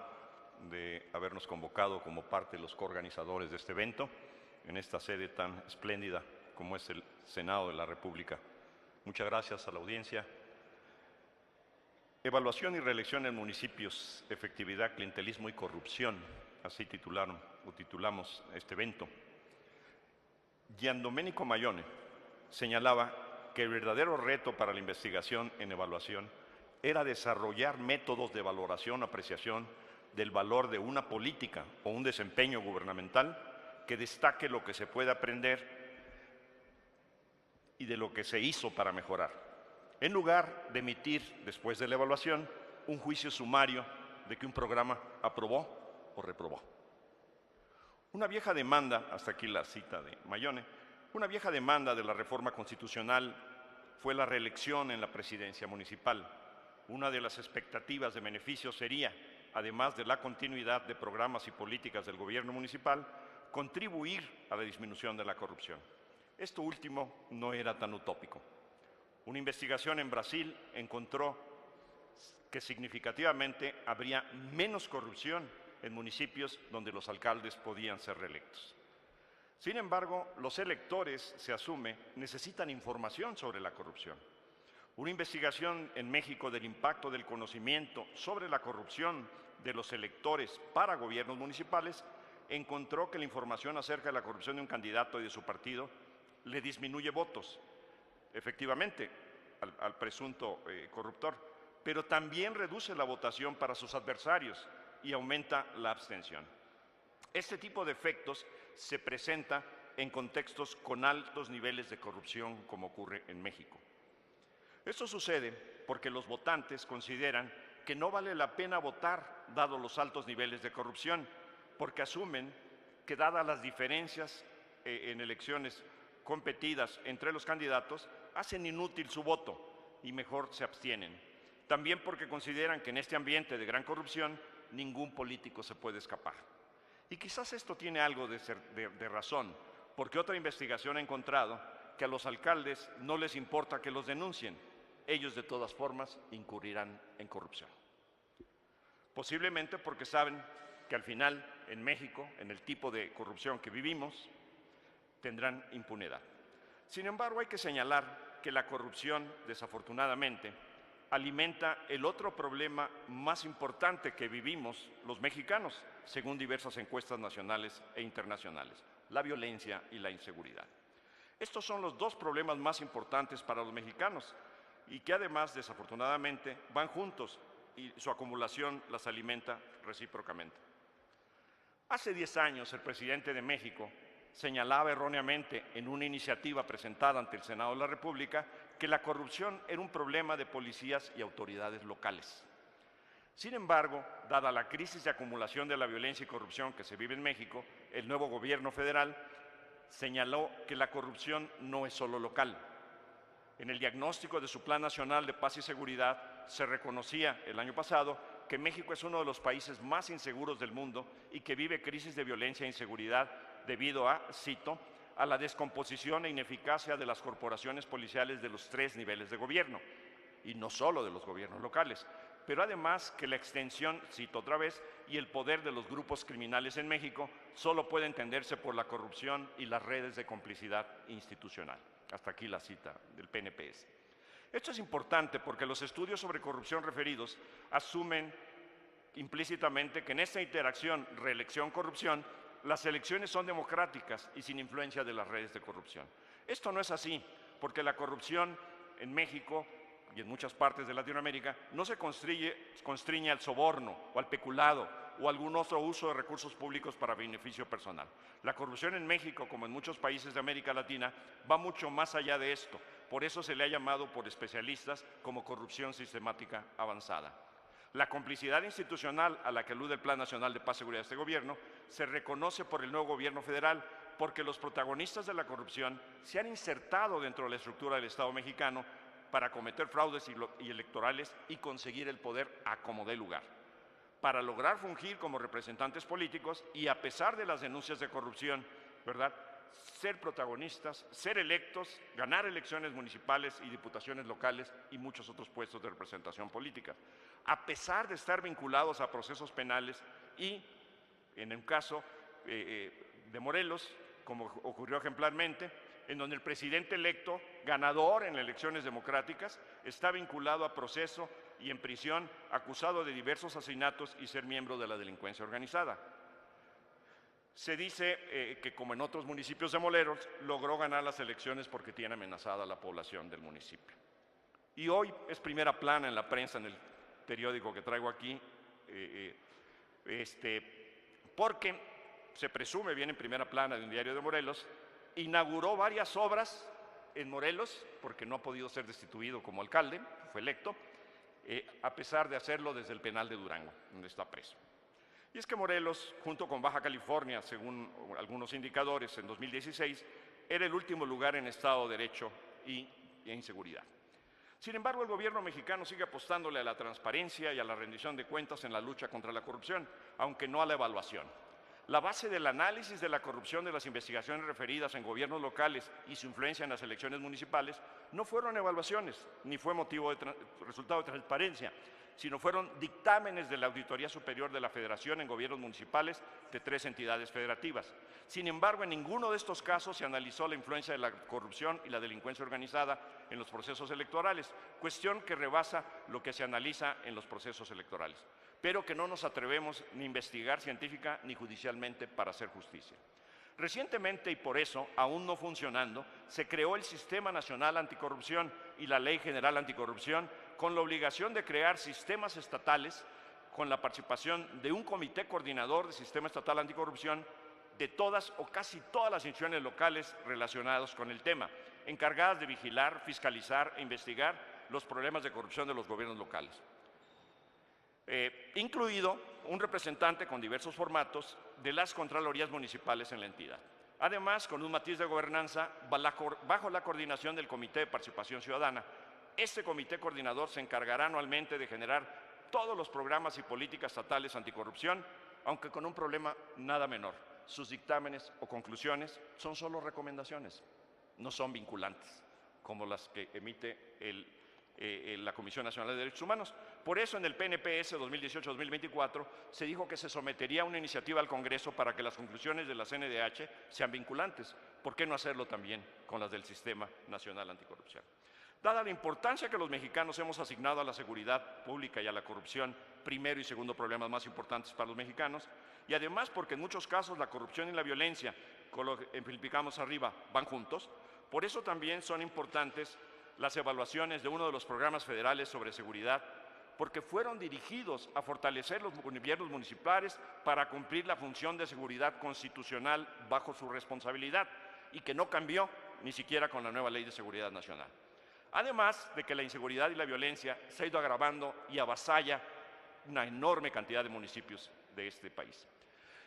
de habernos convocado como parte de los coorganizadores de este evento en esta sede tan espléndida como es el Senado de la República. Muchas gracias a la audiencia. Evaluación y reelección en municipios, efectividad, clientelismo y corrupción, así titulamos este evento. Giandomenico Mayone señalaba que el verdadero reto para la investigación en evaluación era desarrollar métodos de valoración, apreciación del valor de una política o un desempeño gubernamental que destaque lo que se puede aprender y de lo que se hizo para mejorar, en lugar de emitir, después de la evaluación, un juicio sumario de que un programa aprobó o reprobó. Una vieja demanda, hasta aquí la cita de Mayone, una vieja demanda de la reforma constitucional fue la reelección en la presidencia municipal. Una de las expectativas de beneficio sería, además de la continuidad de programas y políticas del gobierno municipal, contribuir a la disminución de la corrupción. Esto último no era tan utópico. Una investigación en Brasil encontró que significativamente habría menos corrupción en municipios donde los alcaldes podían ser reelectos. Sin embargo, los electores, se asume, necesitan información sobre la corrupción. Una investigación en México del impacto del conocimiento sobre la corrupción de los electores para gobiernos municipales encontró que la información acerca de la corrupción de un candidato y de su partido le disminuye votos, efectivamente, al presunto corruptor, pero también reduce la votación para sus adversarios y aumenta la abstención. Este tipo de efectos se presenta en contextos con altos niveles de corrupción, como ocurre en México. Esto sucede porque los votantes consideran que no vale la pena votar dado los altos niveles de corrupción, porque asumen que dadas las diferencias en elecciones competidas entre los candidatos, hacen inútil su voto y mejor se abstienen. También porque consideran que en este ambiente de gran corrupción ningún político se puede escapar. Y quizás esto tiene algo de razón, porque otra investigación ha encontrado que a los alcaldes no les importa que los denuncien, ellos de todas formas incurrirán en corrupción. Posiblemente porque saben que al final en México, en el tipo de corrupción que vivimos, tendrán impunidad. Sin embargo, hay que señalar que la corrupción, desafortunadamente, alimenta el otro problema más importante que vivimos los mexicanos, según diversas encuestas nacionales e internacionales: la violencia y la inseguridad. Estos son los dos problemas más importantes para los mexicanos y que además, desafortunadamente, van juntos y su acumulación las alimenta recíprocamente. Hace 10 años, el presidente de México señalaba erróneamente en una iniciativa presentada ante el Senado de la República que la corrupción era un problema de policías y autoridades locales. Sin embargo, dada la crisis de acumulación de la violencia y corrupción que se vive en México, el nuevo gobierno federal señaló que la corrupción no es solo local. En el diagnóstico de su Plan Nacional de Paz y Seguridad se reconocía el año pasado que México es uno de los países más inseguros del mundo y que vive crisis de violencia e inseguridad debido a, cito, a la descomposición e ineficacia de las corporaciones policiales de los 3 niveles de gobierno, y no solo de los gobiernos locales, pero además que la extensión, cito otra vez, y el poder de los grupos criminales en México solo puede entenderse por la corrupción y las redes de complicidad institucional. Hasta aquí la cita del PNPS. Esto es importante porque los estudios sobre corrupción referidos asumen implícitamente que en esta interacción reelección-corrupción, las elecciones son democráticas y sin influencia de las redes de corrupción. Esto no es así, porque la corrupción en México y en muchas partes de Latinoamérica no se constriñe al soborno o al peculado o algún otro uso de recursos públicos para beneficio personal. La corrupción en México, como en muchos países de América Latina, va mucho más allá de esto. Por eso se le ha llamado por especialistas como corrupción sistemática avanzada. La complicidad institucional a la que alude el Plan Nacional de Paz y Seguridad de este gobierno se reconoce por el nuevo gobierno federal porque los protagonistas de la corrupción se han insertado dentro de la estructura del Estado mexicano para cometer fraudes electorales y conseguir el poder a como dé lugar, para lograr fungir como representantes políticos y a pesar de las denuncias de corrupción, ¿verdad?, ser protagonistas, ser electos, ganar elecciones municipales y diputaciones locales y muchos otros puestos de representación política, a pesar de estar vinculados a procesos penales y, en un caso de Morelos, como ocurrió ejemplarmente, en donde el presidente electo, ganador en elecciones democráticas, está vinculado a proceso y en prisión, acusado de diversos asesinatos y ser miembro de la delincuencia organizada. Se dice que, como en otros municipios de Morelos, logró ganar las elecciones porque tiene amenazada la población del municipio. Y hoy es primera plana en la prensa, en el periódico que traigo aquí, porque se presume, bien en primera plana de un diario de Morelos, inauguró varias obras en Morelos, porque no ha podido ser destituido como alcalde, fue electo, a pesar de hacerlo desde el penal de Durango, donde está preso. Y es que Morelos, junto con Baja California, según algunos indicadores, en 2016, era el último lugar en Estado de Derecho y inseguridad. Sin embargo, el gobierno mexicano sigue apostándole a la transparencia y a la rendición de cuentas en la lucha contra la corrupción, aunque no a la evaluación. La base del análisis de la corrupción de las investigaciones referidas en gobiernos locales y su influencia en las elecciones municipales no fueron evaluaciones, ni fue motivo de resultado de transparencia, sino fueron dictámenes de la Auditoría Superior de la Federación en gobiernos municipales de 3 entidades federativas. Sin embargo, en ninguno de estos casos se analizó la influencia de la corrupción y la delincuencia organizada en los procesos electorales, cuestión que rebasa lo que se analiza en los procesos electorales, pero que no nos atrevemos ni a investigar científica ni judicialmente para hacer justicia. Recientemente, y por eso, aún no funcionando, se creó el Sistema Nacional Anticorrupción y la Ley General Anticorrupción con la obligación de crear sistemas estatales con la participación de un comité coordinador de Sistema Estatal Anticorrupción de todas o casi todas las instituciones locales relacionadas con el tema, encargadas de vigilar, fiscalizar e investigar los problemas de corrupción de los gobiernos locales. Incluido un representante con diversos formatos de las contralorías municipales en la entidad. Además, con un matiz de gobernanza bajo la coordinación del Comité de Participación Ciudadana. Este comité coordinador se encargará anualmente de generar todos los programas y políticas estatales anticorrupción, aunque con un problema nada menor. Sus dictámenes o conclusiones son solo recomendaciones, no son vinculantes, como las que emite la Comisión Nacional de Derechos Humanos. Por eso, en el PNPS 2018-2024 se dijo que se sometería una iniciativa al Congreso para que las conclusiones de la CNDH sean vinculantes. ¿Por qué no hacerlo también con las del Sistema Nacional Anticorrupción? Dada la importancia que los mexicanos hemos asignado a la seguridad pública y a la corrupción, primero y segundo problemas más importantes para los mexicanos, y además porque en muchos casos la corrupción y la violencia, con lo que ejemplificamos arriba, van juntos, por eso también son importantes las evaluaciones de uno de los programas federales sobre seguridad, porque fueron dirigidos a fortalecer los gobiernos municipales para cumplir la función de seguridad constitucional bajo su responsabilidad y que no cambió ni siquiera con la nueva Ley de Seguridad Nacional. Además de que la inseguridad y la violencia se ha ido agravando y avasalla una enorme cantidad de municipios de este país.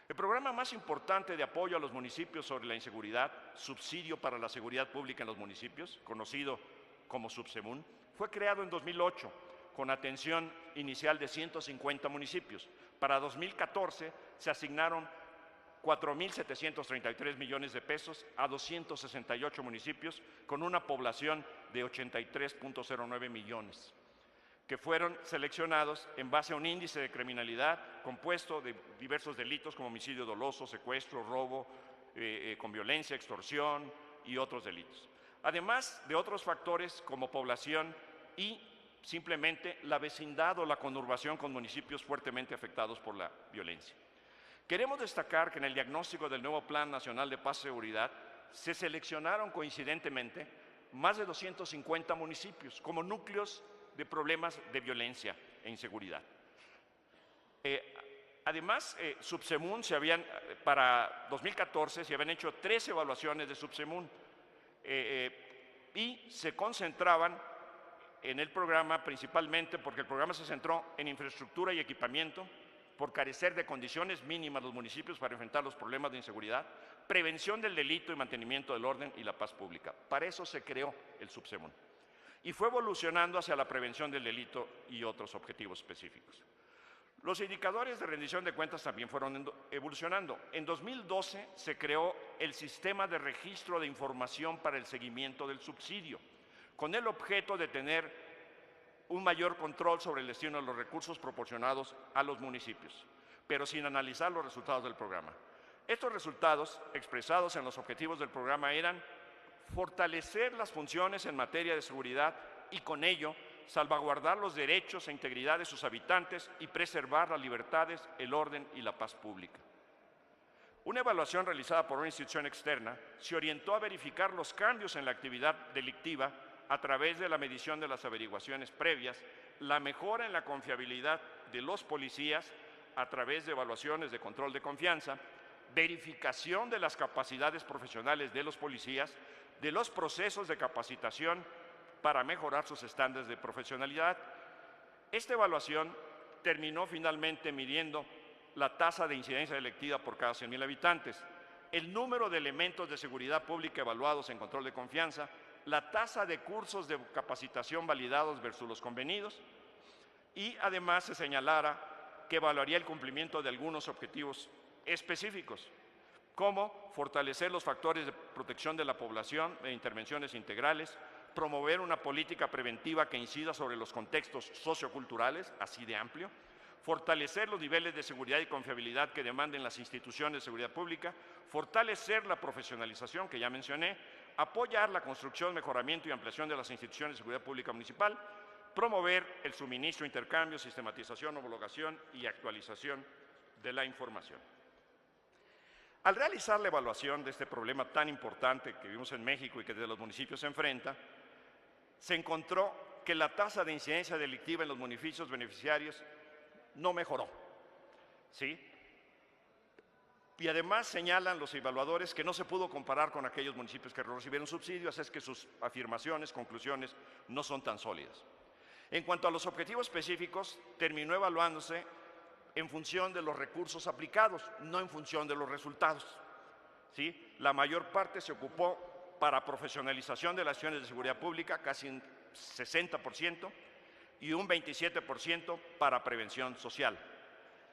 El programa más importante de apoyo a los municipios sobre la inseguridad, Subsidio para la Seguridad Pública en los Municipios, conocido como Subsemun, fue creado en 2008 con atención inicial de 150 municipios. Para 2014 se asignaron 4.733 millones de pesos a 268 municipios con una población de 83.09 millones, que fueron seleccionados en base a un índice de criminalidad compuesto de diversos delitos como homicidio doloso, secuestro, robo con violencia, extorsión y otros delitos. Además de otros factores como población y simplemente la vecindad o la conurbación con municipios fuertemente afectados por la violencia. Queremos destacar que en el diagnóstico del nuevo Plan Nacional de Paz y Seguridad se seleccionaron coincidentemente más de 250 municipios como núcleos de problemas de violencia e inseguridad. Además, Subsemun para 2014 se habían hecho 3 evaluaciones de Subsemun y se concentraban en el programa principalmente porque el programa se centró en infraestructura y equipamiento, por carecer de condiciones mínimas los municipios para enfrentar los problemas de inseguridad, prevención del delito y mantenimiento del orden y la paz pública. Para eso se creó el Subsemun y fue evolucionando hacia la prevención del delito y otros objetivos específicos. Los indicadores de rendición de cuentas también fueron evolucionando. En 2012 se creó el Sistema de Registro de Información para el Seguimiento del Subsidio, con el objeto de tener un mayor control sobre el destino de los recursos proporcionados a los municipios, pero sin analizar los resultados del programa. Estos resultados, expresados en los objetivos del programa, eran fortalecer las funciones en materia de seguridad y con ello salvaguardar los derechos e integridad de sus habitantes y preservar las libertades, el orden y la paz pública. Una evaluación realizada por una institución externa se orientó a verificar los cambios en la actividad delictiva a través de la medición de las averiguaciones previas, la mejora en la confiabilidad de los policías a través de evaluaciones de control de confianza, verificación de las capacidades profesionales de los policías, de los procesos de capacitación para mejorar sus estándares de profesionalidad. Esta evaluación terminó finalmente midiendo la tasa de incidencia delictiva por cada 100,000 habitantes, el número de elementos de seguridad pública evaluados en control de confianza, la tasa de cursos de capacitación validados versus los convenidos, y además se señalara que evaluaría el cumplimiento de algunos objetivos específicos, como fortalecer los factores de protección de la población e intervenciones integrales, promover una política preventiva que incida sobre los contextos socioculturales, así de amplio, fortalecer los niveles de seguridad y confiabilidad que demanden las instituciones de seguridad pública, fortalecer la profesionalización que ya mencioné, apoyar la construcción, mejoramiento y ampliación de las instituciones de seguridad pública municipal, promover el suministro, intercambio, sistematización, homologación y actualización de la información. Al realizar la evaluación de este problema tan importante que vivimos en México y que desde los municipios se enfrenta, se encontró que la tasa de incidencia delictiva en los municipios beneficiarios no mejoró, ¿sí? Y además señalan los evaluadores que no se pudo comparar con aquellos municipios que recibieron subsidios, es que sus afirmaciones, conclusiones no son tan sólidas. En cuanto a los objetivos específicos, terminó evaluándose en función de los recursos aplicados, no en función de los resultados, ¿sí? La mayor parte se ocupó para profesionalización de las acciones de seguridad pública, casi un 60%, y un 27% para prevención social.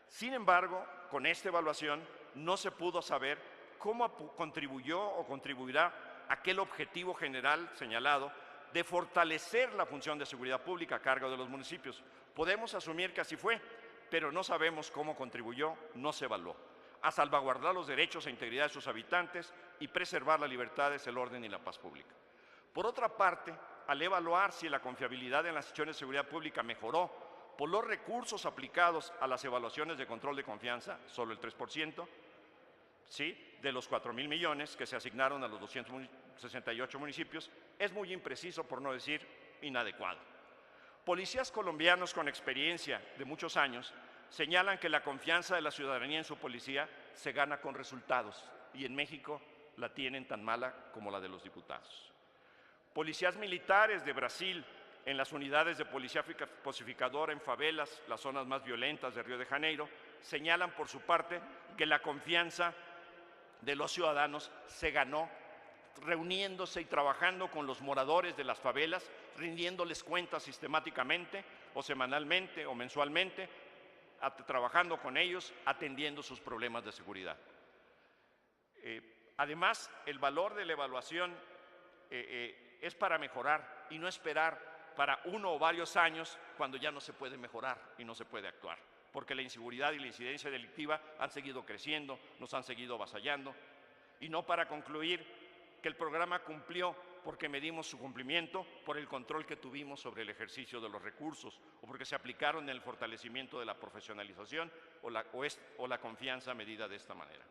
Sin embargo, con esta evaluación no se pudo saber cómo contribuyó o contribuirá aquel objetivo general señalado de fortalecer la función de seguridad pública a cargo de los municipios. Podemos asumir que así fue, pero no sabemos cómo contribuyó, no se evaluó, a salvaguardar los derechos e integridad de sus habitantes y preservar las libertades, el orden y la paz pública. Por otra parte, al evaluar si la confiabilidad en las instituciones de seguridad pública mejoró por los recursos aplicados a las evaluaciones de control de confianza, solo el 3%, ¿sí?, de los 4,000 millones que se asignaron a los 268 municipios, es muy impreciso, por no decir inadecuado. Policías colombianos con experiencia de muchos años señalan que la confianza de la ciudadanía en su policía se gana con resultados y en México la tienen tan mala como la de los diputados. Policías militares de Brasil en las unidades de policía pacificadora en favelas, las zonas más violentas de Río de Janeiro, señalan por su parte que la confianza de los ciudadanos se ganó reuniéndose y trabajando con los moradores de las favelas, rindiéndoles cuentas sistemáticamente o semanalmente o mensualmente, trabajando con ellos, atendiendo sus problemas de seguridad. Además, el valor de la evaluación es para mejorar y no esperar para uno o varios años cuando ya no se puede mejorar y no se puede actuar. porque la inseguridad y la incidencia delictiva han seguido creciendo, nos han seguido avasallando. Y no para concluir que el programa cumplió porque medimos su cumplimiento por el control que tuvimos sobre el ejercicio de los recursos o porque se aplicaron en el fortalecimiento de la profesionalización o la confianza medida de esta manera.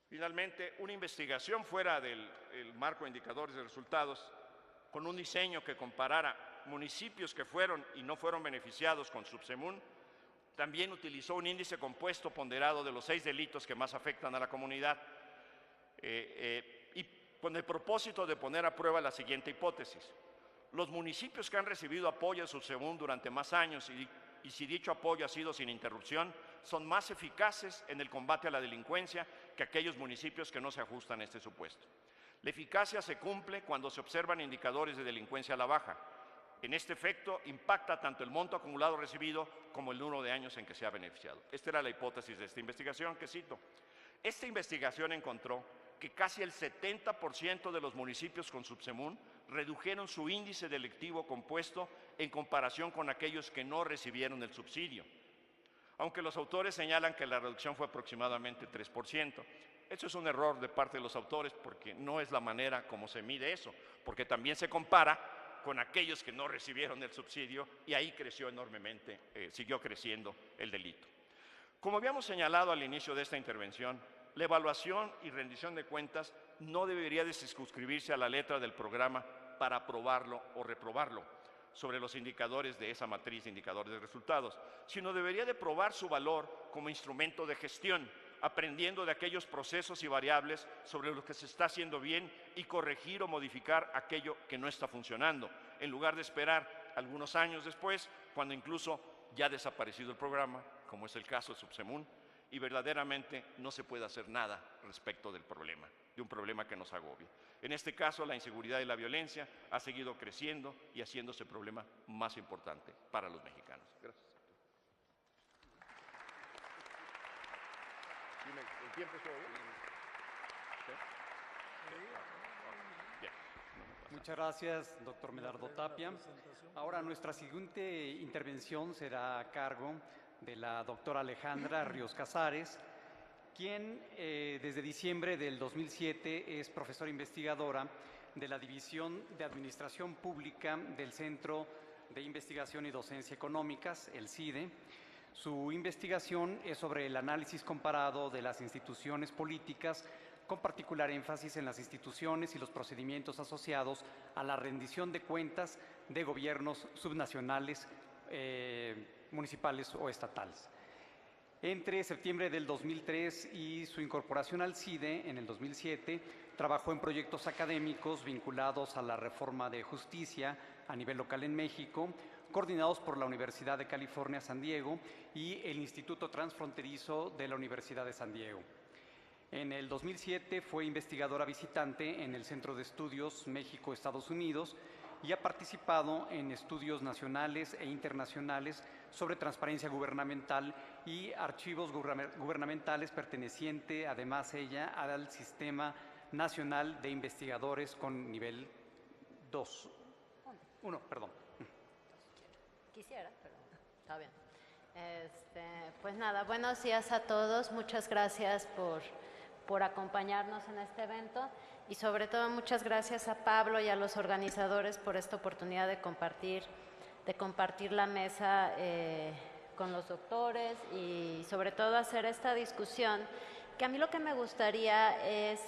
Finalmente, una investigación fuera del marco de indicadores de resultados, con un diseño que comparara municipios que fueron y no fueron beneficiados con Subsemun, también utilizó un índice compuesto ponderado de los 6 delitos que más afectan a la comunidad y con el propósito de poner a prueba la siguiente hipótesis. Los municipios que han recibido apoyo de Subsemun durante más años y si dicho apoyo ha sido sin interrupción, son más eficaces en el combate a la delincuencia que aquellos municipios que no se ajustan a este supuesto. La eficacia se cumple cuando se observan indicadores de delincuencia a la baja. En este efecto impacta tanto el monto acumulado recibido como el número de años en que se ha beneficiado. Esta era la hipótesis de esta investigación que cito. Esta investigación encontró que casi el 70% de los municipios con Subsemun redujeron su índice delictivo compuesto en comparación con aquellos que no recibieron el subsidio, aunque los autores señalan que la reducción fue aproximadamente 3%. Eso es un error de parte de los autores porque no es la manera como se mide eso, porque también se compara con aquellos que no recibieron el subsidio y ahí creció enormemente, siguió creciendo el delito. Como habíamos señalado al inicio de esta intervención, la evaluación y rendición de cuentas no debería de circunscribirse a la letra del programa para aprobarlo o reprobarlo sobre los indicadores de esa matriz de indicadores de resultados, sino debería de probar su valor como instrumento de gestión, aprendiendo de aquellos procesos y variables sobre los que se está haciendo bien y corregir o modificar aquello que no está funcionando, en lugar de esperar algunos años después, cuando incluso ya ha desaparecido el programa, como es el caso de Subsemun, y verdaderamente no se puede hacer nada respecto del problema, de un problema que nos agobia. En este caso, la inseguridad y la violencia ha seguido creciendo y haciéndose el problema más importante para los mexicanos. Gracias. ¿El tiempo estuvo bien? Bien. Muchas gracias, doctor Medardo Tapia. Ahora nuestra siguiente intervención será a cargo de la doctora Alejandra Ríos Casares, quien desde diciembre del 2007 es profesora investigadora de la División de Administración Pública del Centro de Investigación y Docencia Económicas, el CIDE. Su investigación es sobre el análisis comparado de las instituciones políticas, con particular énfasis en las instituciones y los procedimientos asociados a la rendición de cuentas de gobiernos subnacionales, municipales o estatales. Entre septiembre del 2003 y su incorporación al CIDE en el 2007, trabajó en proyectos académicos vinculados a la reforma de justicia a nivel local en México, coordinados por la Universidad de California, San Diego, y el Instituto Transfronterizo de la Universidad de San Diego. En el 2007 fue investigadora visitante en el Centro de Estudios México-Estados Unidos y ha participado en estudios nacionales e internacionales sobre transparencia gubernamental y archivos gubernamentales, perteneciente además ella al Sistema Nacional de Investigadores con nivel 1, perdón. Quisiera, pero está bien. Pues nada, buenos días a todos. Muchas gracias por acompañarnos en este evento y sobre todo muchas gracias a Pablo y a los organizadores por esta oportunidad de compartir la mesa con los doctores y sobre todo hacer esta discusión, que a mí lo que me gustaría es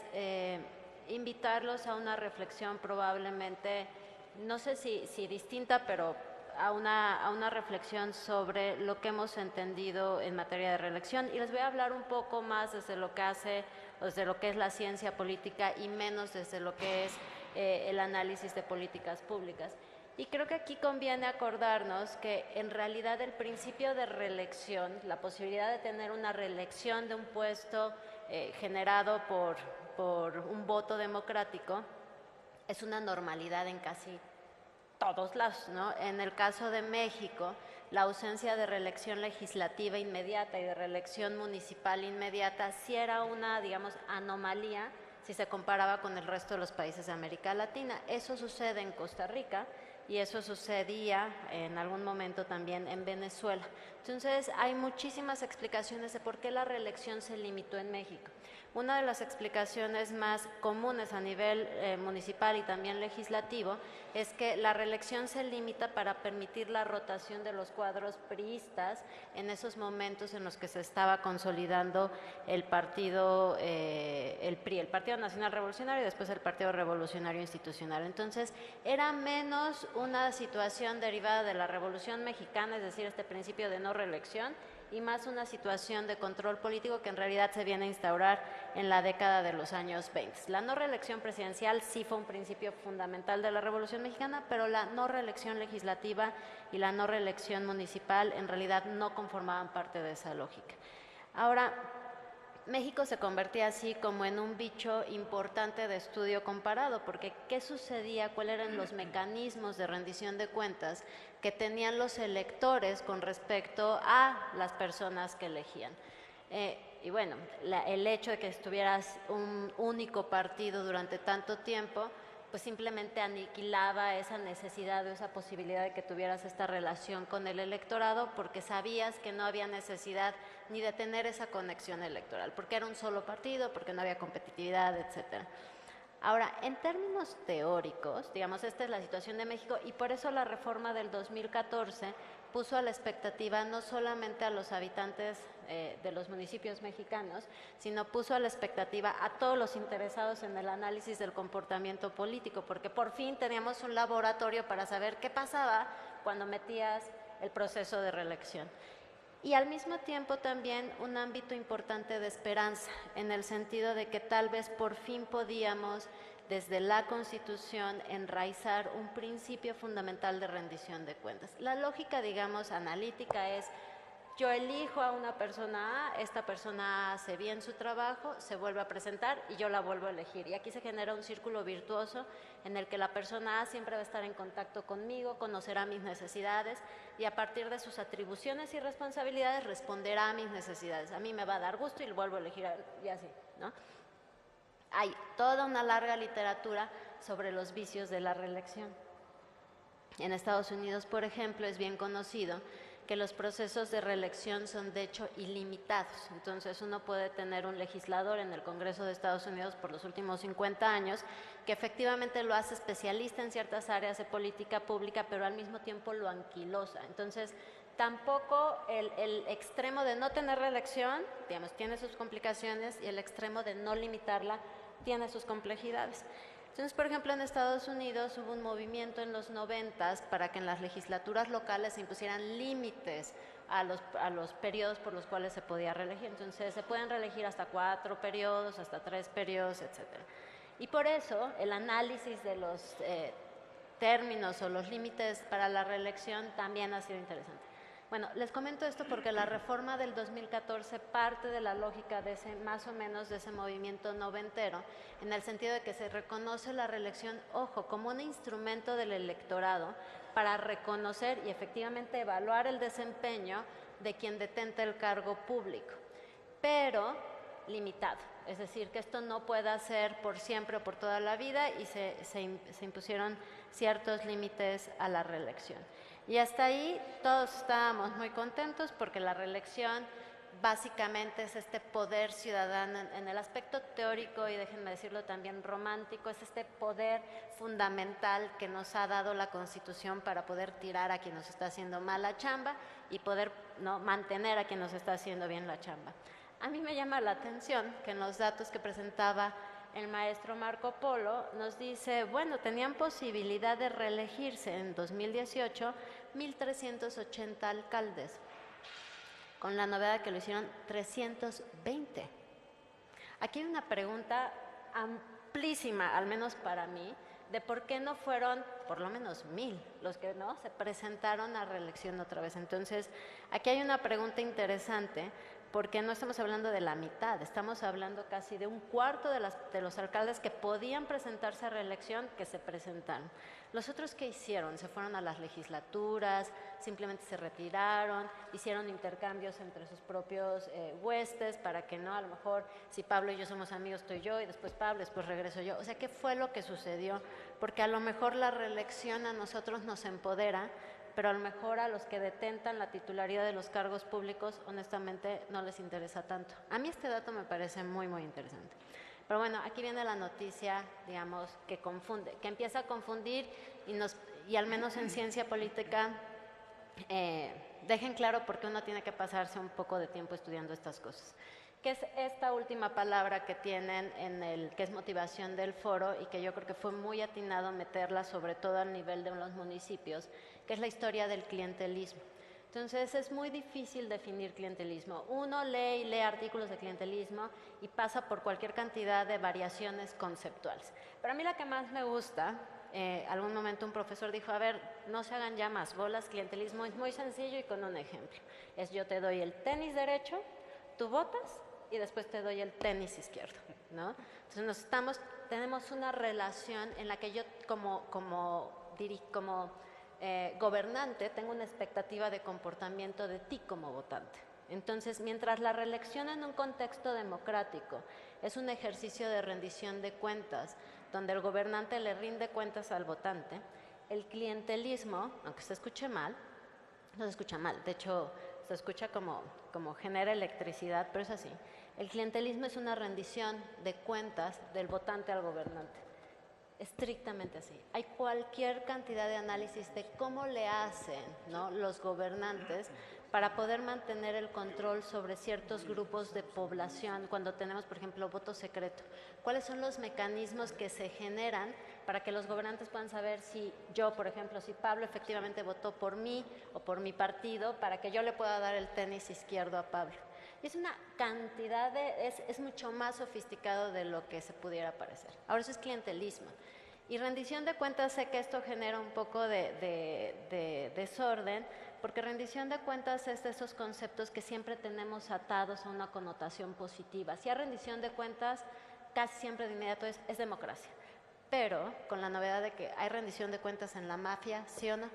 invitarlos a una reflexión probablemente, no sé si distinta, pero a una reflexión sobre lo que hemos entendido en materia de reelección, y les voy a hablar un poco más desde lo que es la ciencia política y menos desde lo que es el análisis de políticas públicas. Y creo que aquí conviene acordarnos que en realidad el principio de reelección, la posibilidad de tener una reelección de un puesto generado por un voto democrático, es una normalidad en casi todos lados, ¿no? En el caso de México, la ausencia de reelección legislativa inmediata y de reelección municipal inmediata sí era una, digamos, anomalía si se comparaba con el resto de los países de América Latina. Eso sucede en Costa Rica y eso sucedía en algún momento también en Venezuela. Entonces, hay muchísimas explicaciones de por qué la reelección se limitó en México. Una de las explicaciones más comunes a nivel municipal y también legislativo es que la reelección se limita para permitir la rotación de los cuadros priistas en esos momentos en los que se estaba consolidando el partido, el PRI, el Partido Nacional Revolucionario, y después el Partido Revolucionario Institucional. Entonces, era menos una situación derivada de la Revolución Mexicana, es decir, este principio de no reelección, y más una situación de control político que en realidad se viene a instaurar en la década de los años 20. La no reelección presidencial sí fue un principio fundamental de la Revolución Mexicana, pero la no reelección legislativa y la no reelección municipal en realidad no conformaban parte de esa lógica. Ahora, México se convertía así como en un bicho importante de estudio comparado, porque ¿qué sucedía? ¿Cuáles eran los mecanismos de rendición de cuentas que tenían los electores con respecto a las personas que elegían? Y bueno, el hecho de que estuvieras un único partido durante tanto tiempo, pues simplemente aniquilaba esa necesidad o esa posibilidad de que tuvieras esta relación con el electorado, porque sabías que no había necesidad ni de tener esa conexión electoral, porque era un solo partido, porque no había competitividad, etcétera. Ahora, en términos teóricos, digamos, esta es la situación de México, y por eso la reforma del 2014 puso a la expectativa no solamente a los habitantes de los municipios mexicanos, sino puso a la expectativa a todos los interesados en el análisis del comportamiento político, porque por fin teníamos un laboratorio para saber qué pasaba cuando metías el proceso de reelección. Y al mismo tiempo también un ámbito importante de esperanza, en el sentido de que tal vez por fin podíamos, desde la Constitución, enraizar un principio fundamental de rendición de cuentas. La lógica, digamos, analítica es: yo elijo a una persona A, esta persona A hace bien su trabajo, se vuelve a presentar y yo la vuelvo a elegir. Y aquí se genera un círculo virtuoso en el que la persona A siempre va a estar en contacto conmigo, conocerá mis necesidades y a partir de sus atribuciones y responsabilidades responderá a mis necesidades. A mí me va a dar gusto y lo vuelvo a elegir y así, ¿no? Hay toda una larga literatura sobre los vicios de la reelección. En Estados Unidos, por ejemplo, es bien conocido que los procesos de reelección son de hecho ilimitados. Entonces uno puede tener un legislador en el Congreso de Estados Unidos por los últimos 50 años que efectivamente lo hace especialista en ciertas áreas de política pública, pero al mismo tiempo lo anquilosa. Entonces tampoco el extremo de no tener reelección, digamos, tiene sus complicaciones, y el extremo de no limitarla tiene sus complejidades. Entonces, por ejemplo, en Estados Unidos hubo un movimiento en los 90s para que en las legislaturas locales se impusieran límites a los periodos por los cuales se podía reelegir. Entonces, se pueden reelegir hasta 4 periodos, hasta 3 periodos, etc. Y por eso, el análisis de los términos o los límites para la reelección también ha sido interesante. Bueno, les comento esto porque la reforma del 2014 parte de la lógica de ese, más o menos, de ese movimiento noventero, en el sentido de que se reconoce la reelección, ojo, como un instrumento del electorado para reconocer y efectivamente evaluar el desempeño de quien detenta el cargo público, pero limitado. Es decir, que esto no pueda ser por siempre o por toda la vida, y se impusieron ciertos límites a la reelección. Y hasta ahí todos estábamos muy contentos porque la reelección básicamente es este poder ciudadano en el aspecto teórico, y déjenme decirlo también romántico, es este poder fundamental que nos ha dado la Constitución para poder tirar a quien nos está haciendo mal la chamba y poder, ¿no?, mantener a quien nos está haciendo bien la chamba. A mí me llama la atención que en los datos que presentaba el maestro Marco Polo nos dice, bueno, tenían posibilidad de reelegirse en 2018 1,380 alcaldes, con la novedad que lo hicieron 320. Aquí hay una pregunta amplísima, al menos para mí, de por qué no fueron por lo menos 1,000 los que no se presentaron a reelección otra vez. Entonces, aquí hay una pregunta interesante, porque no estamos hablando de la mitad, estamos hablando casi de un cuarto de los alcaldes que podían presentarse a reelección que se presentaron. Los otros, ¿qué hicieron? Se fueron a las legislaturas, simplemente se retiraron, hicieron intercambios entre sus propios huestes para que no, a lo mejor si Pablo y yo somos amigos, estoy yo y después Pablo, después regreso yo. O sea, ¿qué fue lo que sucedió? Porque a lo mejor la reelección a nosotros nos empodera, pero a lo mejor a los que detentan la titularidad de los cargos públicos, honestamente, no les interesa tanto. A mí este dato me parece muy, muy interesante. Pero bueno, aquí viene la noticia, digamos, que confunde, que empieza a confundir y al menos en ciencia política dejen claro por qué uno tiene que pasarse un poco de tiempo estudiando estas cosas. Que es esta última palabra que tienen que es motivación del foro y que yo creo que fue muy atinado meterla sobre todo al nivel de los municipios, que es la historia del clientelismo. Entonces es muy difícil definir clientelismo. Uno lee artículos de clientelismo y pasa por cualquier cantidad de variaciones conceptuales. Pero a mí la que más me gusta, algún momento un profesor dijo, a ver, no se hagan ya más bolas, clientelismo es muy sencillo y con un ejemplo. Es yo te doy el tenis derecho, tú votas y después te doy el tenis izquierdo, ¿no? Entonces tenemos una relación en la que yo como gobernante tengo una expectativa de comportamiento de ti como votante. Entonces, mientras la reelección en un contexto democrático es un ejercicio de rendición de cuentas, donde el gobernante le rinde cuentas al votante, el clientelismo, aunque se escuche mal, no se escucha mal, de hecho se escucha como genera electricidad, pero es así. El clientelismo es una rendición de cuentas del votante al gobernante. Estrictamente así. Hay cualquier cantidad de análisis de cómo le hacen, ¿no?, los gobernantes para poder mantener el control sobre ciertos grupos de población cuando tenemos, por ejemplo, voto secreto. ¿Cuáles son los mecanismos que se generan para que los gobernantes puedan saber si yo, por ejemplo, si Pablo efectivamente votó por mí o por mi partido, para que yo le pueda dar el tenis izquierdo a Pablo? Y es una cantidad es mucho más sofisticado de lo que se pudiera parecer. Ahora eso es clientelismo. Y rendición de cuentas, sé que esto genera un poco de desorden, porque rendición de cuentas es de esos conceptos que siempre tenemos atados a una connotación positiva. Si hay rendición de cuentas, casi siempre de inmediato es democracia. Pero con la novedad de que hay rendición de cuentas en la mafia, ¿sí o no?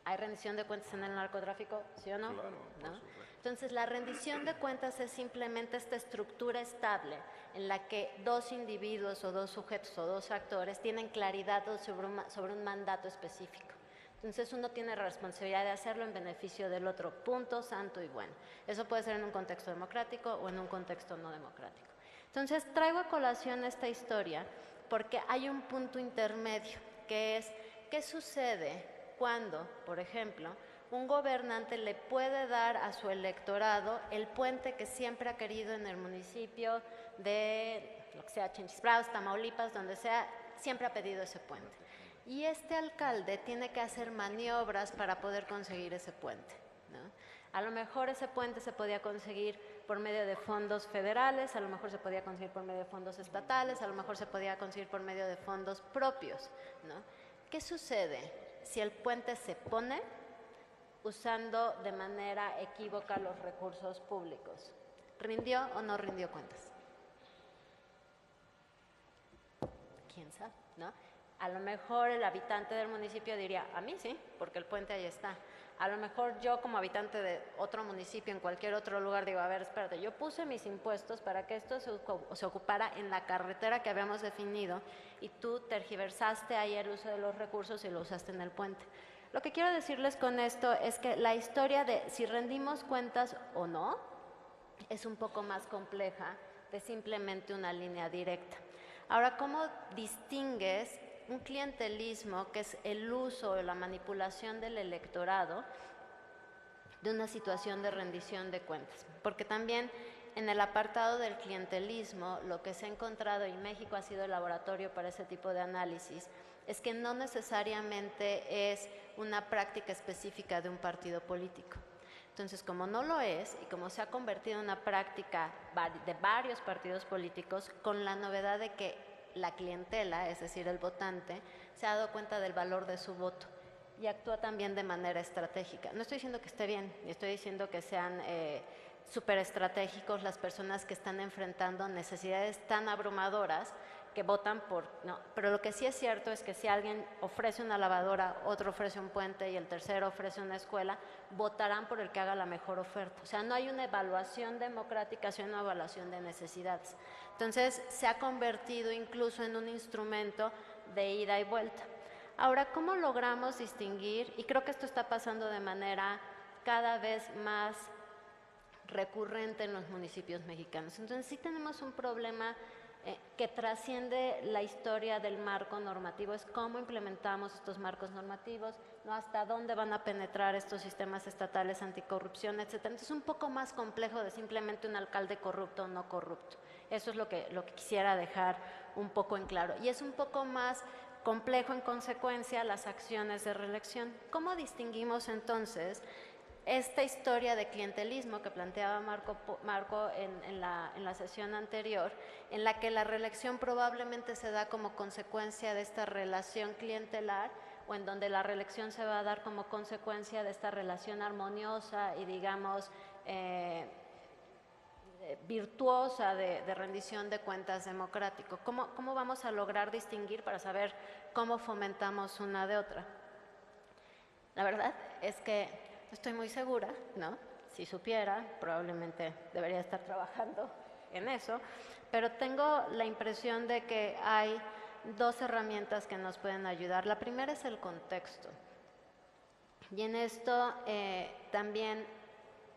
¿Hay rendición de cuentas en el narcotráfico? ¿Sí o no? Claro, ¿no? Entonces, la rendición de cuentas es simplemente esta estructura estable en la que dos individuos o dos sujetos o dos actores tienen claridad sobre un mandato específico. Entonces, uno tiene la responsabilidad de hacerlo en beneficio del otro, punto, santo y bueno. Eso puede ser en un contexto democrático o en un contexto no democrático. Entonces, traigo a colación esta historia porque hay un punto intermedio, que es, ¿qué sucede cuando, por ejemplo, un gobernante le puede dar a su electorado el puente que siempre ha querido en el municipio de, lo que sea, Chinchis, Tamaulipas, donde sea, siempre ha pedido ese puente? Y este alcalde tiene que hacer maniobras para poder conseguir ese puente, ¿no? A lo mejor ese puente se podía conseguir por medio de fondos federales, a lo mejor se podía conseguir por medio de fondos estatales, a lo mejor se podía conseguir por medio de fondos propios, ¿no? ¿Qué sucede si el puente se pone usando de manera equívoca los recursos públicos? ¿Rindió o no rindió cuentas? ¿Quién sabe, no? A lo mejor el habitante del municipio diría, a mí sí, porque el puente ahí está. A lo mejor yo como habitante de otro municipio en cualquier otro lugar digo, a ver, espérate, yo puse mis impuestos para que esto se ocupara en la carretera que habíamos definido y tú tergiversaste ahí el uso de los recursos y lo usaste en el puente. Lo que quiero decirles con esto es que la historia de si rendimos cuentas o no es un poco más compleja de simplemente una línea directa. Ahora, ¿cómo distingues un clientelismo, que es el uso o la manipulación del electorado, de una situación de rendición de cuentas? Porque también en el apartado del clientelismo, lo que se ha encontrado, y México ha sido el laboratorio para ese tipo de análisis, es que no necesariamente es una práctica específica de un partido político. Entonces, como no lo es, y como se ha convertido en una práctica de varios partidos políticos, con la novedad de que la clientela, es decir, el votante, se ha dado cuenta del valor de su voto. y actúa también de manera estratégica. No estoy diciendo que esté bien, ni estoy diciendo que sean súper estratégicos las personas que están enfrentando necesidades tan abrumadoras que votan por, no, pero lo que sí es cierto es que si alguien ofrece una lavadora, otro ofrece un puente y el tercero ofrece una escuela, votarán por el que haga la mejor oferta. O sea, no hay una evaluación democrática, sino una evaluación de necesidades. Entonces, se ha convertido incluso en un instrumento de ida y vuelta. Ahora, ¿cómo logramos distinguir? Y creo que esto está pasando de manera cada vez más recurrente en los municipios mexicanos. Entonces, sí tenemos un problema que trasciende la historia del marco normativo, es cómo implementamos estos marcos normativos, ¿no? Hasta dónde van a penetrar estos sistemas estatales anticorrupción, etcétera. Entonces, es un poco más complejo de simplemente un alcalde corrupto o no corrupto. Eso es lo que quisiera dejar un poco en claro. Y es un poco más complejo, en consecuencia, las acciones de reelección. ¿Cómo distinguimos entonces esta historia de clientelismo que planteaba Marco en la sesión anterior, en la que la reelección probablemente se da como consecuencia de esta relación clientelar, o en donde la reelección se va a dar como consecuencia de esta relación armoniosa y, digamos, virtuosa de rendición de cuentas democrático? ¿Cómo vamos a lograr distinguir para saber cómo fomentamos una de otra? La verdad es que estoy muy segura, ¿no? Si supiera, probablemente debería estar trabajando en eso, pero tengo la impresión de que hay dos herramientas que nos pueden ayudar. La primera es el contexto. Y en esto también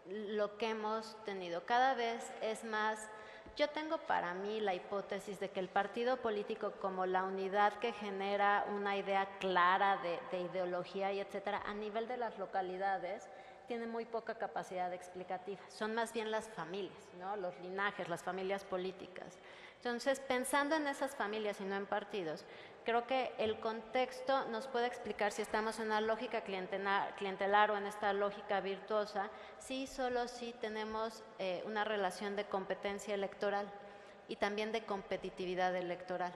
lo que hemos tenido cada vez es más. Yo tengo para mí la hipótesis de que el partido político, como la unidad que genera una idea clara de ideología y etcétera, a nivel de las localidades, tiene muy poca capacidad explicativa. Son más bien las familias, ¿no? Los linajes, las familias políticas. Entonces, pensando en esas familias y no en partidos, creo que el contexto nos puede explicar si estamos en una lógica clientelar o en esta lógica virtuosa, si solo si tenemos una relación de competencia electoral y también de competitividad electoral.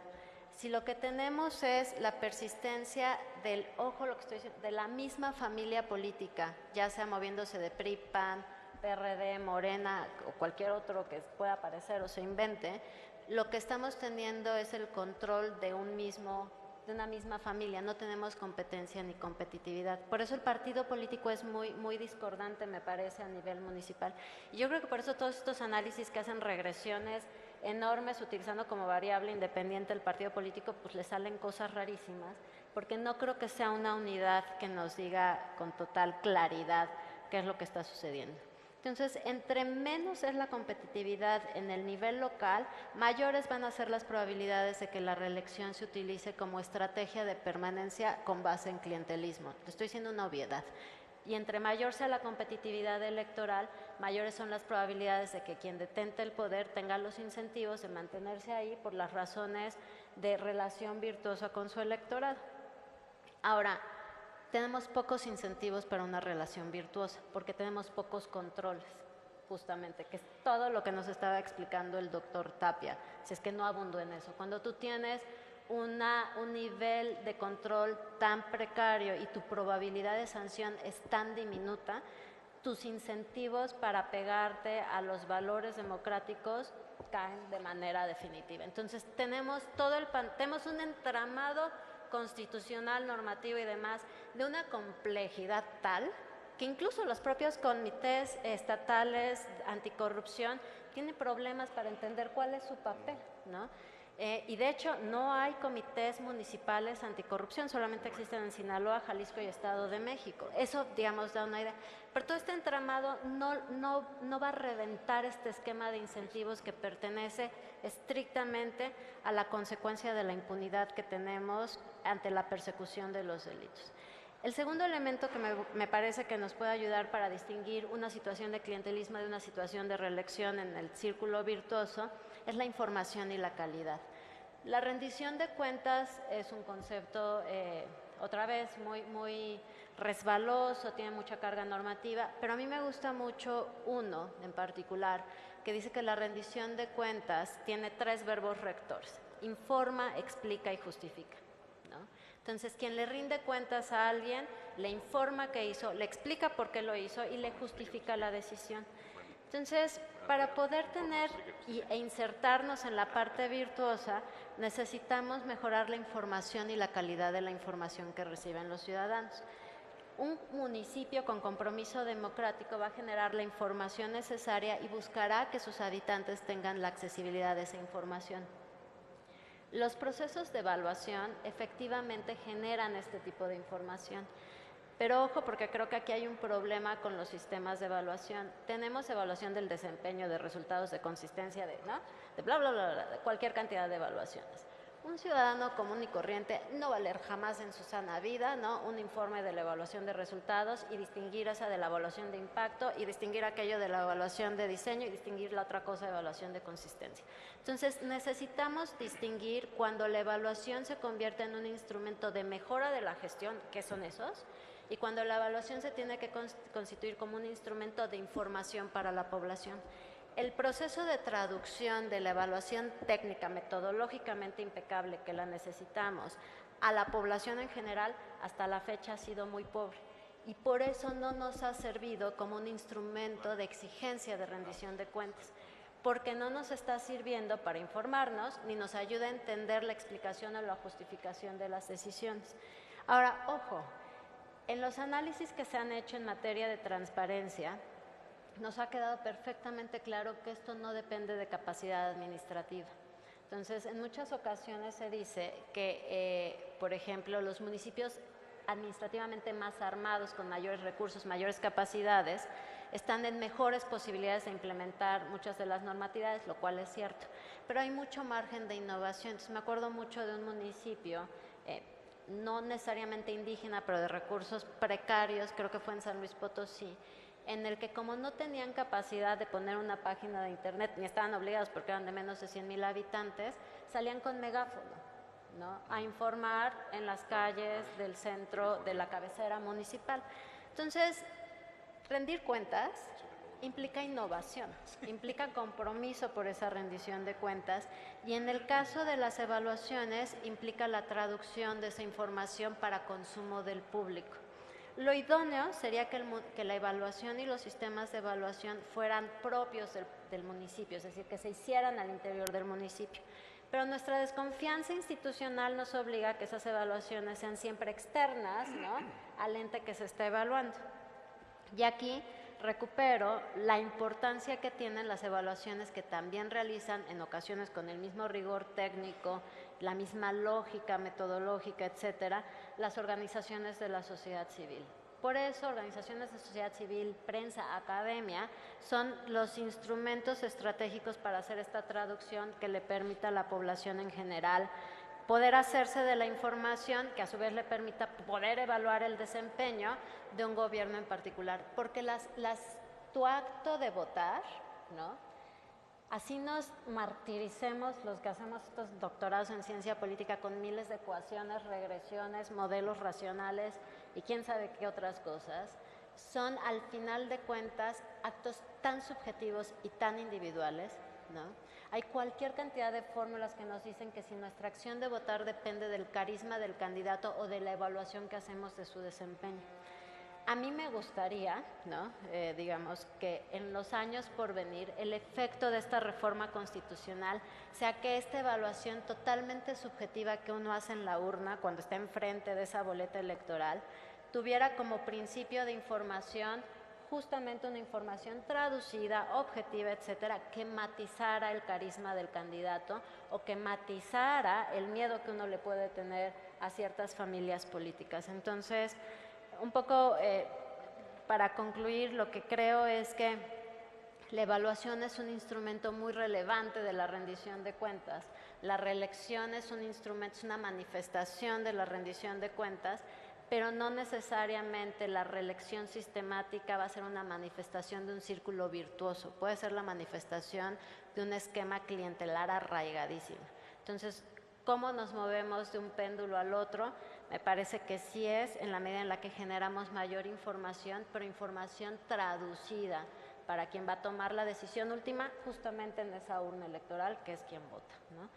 Si lo que tenemos es la persistencia del, ojo lo que estoy diciendo, de la misma familia política, ya sea moviéndose de PRI, PAN, PRD, Morena o cualquier otro que pueda aparecer o se invente, lo que estamos teniendo es el control de una misma familia, no tenemos competencia ni competitividad. Por eso el partido político es muy discordante, me parece, a nivel municipal. Y yo creo que por eso todos estos análisis que hacen regresiones enormes utilizando como variable independiente el partido político, pues le salen cosas rarísimas, porque no creo que sea una unidad que nos diga con total claridad qué es lo que está sucediendo. Entonces, entre menos es la competitividad en el nivel local, mayores van a ser las probabilidades de que la reelección se utilice como estrategia de permanencia con base en clientelismo. Te estoy diciendo una obviedad. Y entre mayor sea la competitividad electoral, mayores son las probabilidades de que quien detente el poder tenga los incentivos de mantenerse ahí por las razones de relación virtuosa con su electorado. Ahora, tenemos pocos incentivos para una relación virtuosa, porque tenemos pocos controles, justamente, que es todo lo que nos estaba explicando el doctor Tapia, si es que no abundo en eso. Cuando tú tienes un nivel de control tan precario y tu probabilidad de sanción es tan diminuta, tus incentivos para pegarte a los valores democráticos caen de manera definitiva. Entonces tenemos tenemos un entramado constitucional, normativo y demás, de una complejidad tal que incluso los propios comités estatales anticorrupción tienen problemas para entender cuál es su papel, ¿no? Y de hecho no hay comités municipales anticorrupción, solamente existen en Sinaloa, Jalisco y Estado de México. Eso, digamos, da una idea. Pero todo este entramado no va a reventar este esquema de incentivos que pertenece estrictamente a la consecuencia de la impunidad que tenemos ante la persecución de los delitos. El segundo elemento que me parece que nos puede ayudar para distinguir una situación de clientelismo de una situación de reelección en el círculo virtuoso es la información y la calidad. La rendición de cuentas es un concepto, otra vez, muy resbaloso, tiene mucha carga normativa, pero a mí me gusta mucho uno en particular, que dice que la rendición de cuentas tiene 3 verbos rectores: informa, explica y justifica, ¿no? Entonces, quien le rinde cuentas a alguien le informa qué hizo, le explica por qué lo hizo y le justifica la decisión. Entonces, para poder tener e insertarnos en la parte virtuosa, necesitamos mejorar la información y la calidad de la información que reciben los ciudadanos. Un municipio con compromiso democrático va a generar la información necesaria y buscará que sus habitantes tengan la accesibilidad de esa información. Los procesos de evaluación efectivamente generan este tipo de información. Pero ojo, porque creo que aquí hay un problema con los sistemas de evaluación. Tenemos evaluación del desempeño, de resultados, de consistencia, ¿no? De bla, bla, bla, bla, de cualquier cantidad de evaluaciones. Un ciudadano común y corriente no va a leer jamás en su sana vida, ¿no?, un informe de la evaluación de resultados y distinguir esa de la evaluación de impacto y distinguir aquello de la evaluación de diseño y distinguir la otra cosa de evaluación de consistencia. Entonces, necesitamos distinguir cuando la evaluación se convierte en un instrumento de mejora de la gestión, ¿qué son esos?, y cuando la evaluación se tiene que constituir como un instrumento de información para la población. El proceso de traducción de la evaluación técnica, metodológicamente impecable que la necesitamos, a la población en general, hasta la fecha ha sido muy pobre. Y por eso no nos ha servido como un instrumento de exigencia de rendición de cuentas, porque no nos está sirviendo para informarnos, ni nos ayuda a entender la explicación o la justificación de las decisiones. Ahora, ojo, en los análisis que se han hecho en materia de transparencia, nos ha quedado perfectamente claro que esto no depende de capacidad administrativa. Entonces, en muchas ocasiones se dice que, por ejemplo, los municipios administrativamente más armados, con mayores recursos, mayores capacidades, están en mejores posibilidades de implementar muchas de las normatividades, lo cual es cierto. Pero hay mucho margen de innovación. Entonces, me acuerdo mucho de un municipio, no necesariamente indígena, pero de recursos precarios, creo que fue en San Luis Potosí, en el que como no tenían capacidad de poner una página de internet, ni estaban obligados porque eran de menos de 100,000 habitantes, salían con megáfono, ¿no?, a informar en las calles del centro de la cabecera municipal. Entonces, rendir cuentas implica innovación, implica compromiso por esa rendición de cuentas, y en el caso de las evaluaciones implica la traducción de esa información para consumo del público. Lo idóneo sería que la evaluación y los sistemas de evaluación fueran propios del municipio, es decir, que se hicieran al interior del municipio. Pero nuestra desconfianza institucional nos obliga a que esas evaluaciones sean siempre externas, ¿no?, al ente que se está evaluando. Y aquí recupero la importancia que tienen las evaluaciones que también realizan en ocasiones con el mismo rigor técnico, la misma lógica metodológica, etcétera, las organizaciones de la sociedad civil. Por eso, organizaciones de sociedad civil, prensa, academia, son los instrumentos estratégicos para hacer esta traducción que le permita a la población en general poder hacerse de la información, que a su vez le permita poder evaluar el desempeño de un gobierno en particular. Porque tu acto de votar, ¿no?, así nos martiricemos los que hacemos estos doctorados en ciencia política con miles de ecuaciones, regresiones, modelos racionales y quién sabe qué otras cosas, son al final de cuentas actos tan subjetivos y tan individuales, ¿no? Hay cualquier cantidad de fórmulas que nos dicen que si nuestra acción de votar depende del carisma del candidato o de la evaluación que hacemos de su desempeño. A mí me gustaría, ¿no?, digamos, que en los años por venir el efecto de esta reforma constitucional sea que esta evaluación totalmente subjetiva que uno hace en la urna cuando está enfrente de esa boleta electoral tuviera como principio de información justamente una información traducida, objetiva, etcétera, que matizara el carisma del candidato o que matizara el miedo que uno le puede tener a ciertas familias políticas. Entonces, un poco para concluir, lo que creo es que la evaluación es un instrumento muy relevante de la rendición de cuentas. La reelección es un instrumento, es una manifestación de la rendición de cuentas, pero no necesariamente la reelección sistemática va a ser una manifestación de un círculo virtuoso. Puede ser la manifestación de un esquema clientelar arraigadísimo. Entonces, ¿cómo nos movemos de un péndulo al otro? Me parece que sí es en la medida en la que generamos mayor información, pero información traducida para quien va a tomar la decisión última justamente en esa urna electoral, que es quien vota, ¿no?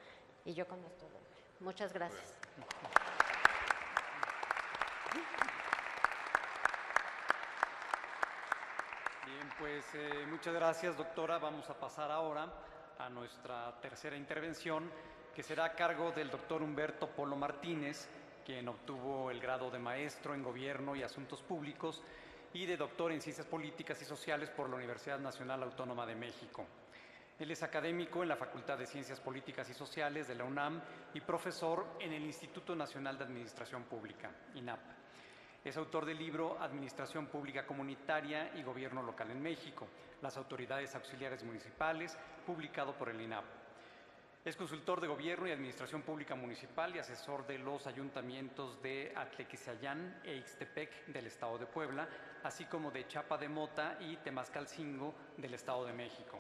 Y yo con esto doy. Muchas gracias. Pues muchas gracias, doctora. Vamos a pasar ahora a nuestra tercera intervención, que será a cargo del doctor Humberto Polo Martínez, quien obtuvo el grado de maestro en Gobierno y Asuntos Públicos y de doctor en Ciencias Políticas y Sociales por la Universidad Nacional Autónoma de México. Él es académico en la Facultad de Ciencias Políticas y Sociales de la UNAM y profesor en el Instituto Nacional de Administración Pública, INAP. Es autor del libro Administración Pública Comunitaria y Gobierno Local en México, las autoridades auxiliares municipales, publicado por el INAP. Es consultor de Gobierno y Administración Pública Municipal y asesor de los ayuntamientos de Atlequizayán e Ixtepec del Estado de Puebla, así como de Chapa de Mota y Temascalcingo del Estado de México.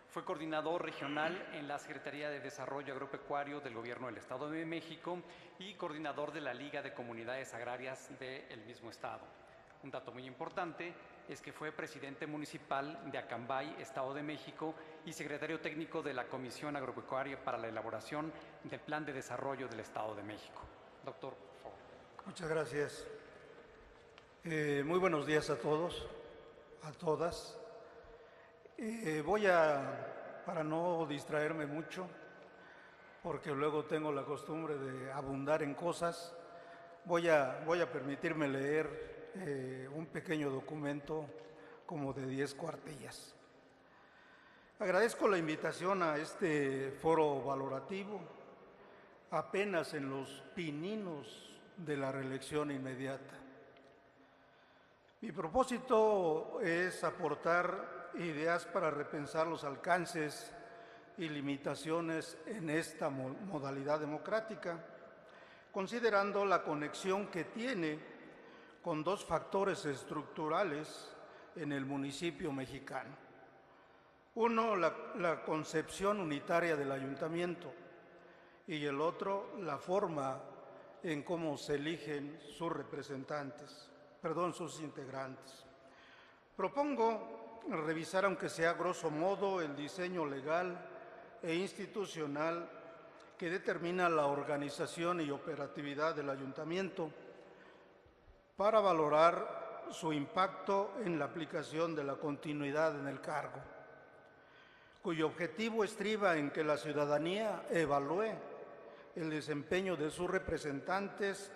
Fue coordinador regional en la Secretaría de Desarrollo Agropecuario del Gobierno del Estado de México y coordinador de la Liga de Comunidades Agrarias del mismo Estado. Un dato muy importante es que fue presidente municipal de Acambay, Estado de México, y secretario técnico de la Comisión Agropecuaria para la elaboración del Plan de Desarrollo del Estado de México. Doctor, por favor. Muchas gracias. Muy buenos días a todos, a todas. Para no distraerme mucho, porque luego tengo la costumbre de abundar en cosas, voy a permitirme leer un pequeño documento como de 10 cuartillas. Agradezco la invitación a este foro valorativo, apenas en los pininos de la reelección inmediata. Mi propósito es aportar ideas para repensar los alcances y limitaciones en esta modalidad democrática, considerando la conexión que tiene con dos factores estructurales en el municipio mexicano. Uno, la concepción unitaria del ayuntamiento, y el otro, la forma en cómo se eligen sus sus integrantes. Propongo revisar, aunque sea grosso modo, el diseño legal e institucional que determina la organización y operatividad del ayuntamiento para valorar su impacto en la aplicación de la continuidad en el cargo, cuyo objetivo estriba en que la ciudadanía evalúe el desempeño de sus representantes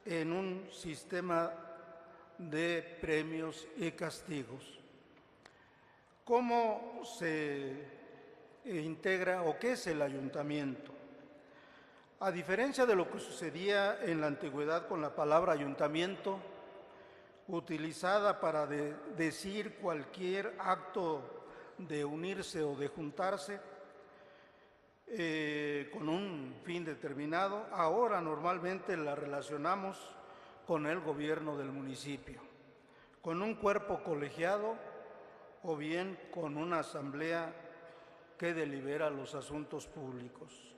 en un sistema de premios y castigos. ¿Cómo se integra o qué es el ayuntamiento? A diferencia de lo que sucedía en la antigüedad con la palabra ayuntamiento, utilizada para decir cualquier acto de unirse o de juntarse con un fin determinado, ahora normalmente la relacionamos con el gobierno del municipio, con un cuerpo colegiado o bien con una asamblea que delibera los asuntos públicos.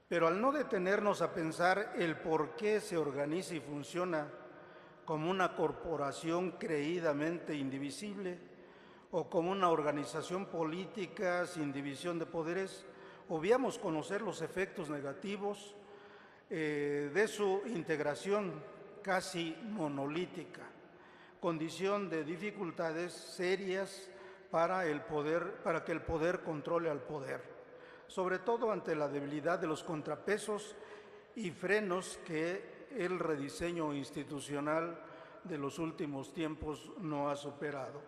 Pero al no detenernos a pensar el por qué se organiza y funciona como una corporación creídamente indivisible o como una organización política sin división de poderes, obviamos conocer los efectos negativos de su integración casi monolítica, condición de dificultades serias para que el poder controle al poder, sobre todo ante la debilidad de los contrapesos y frenos que el rediseño institucional de los últimos tiempos no ha superado.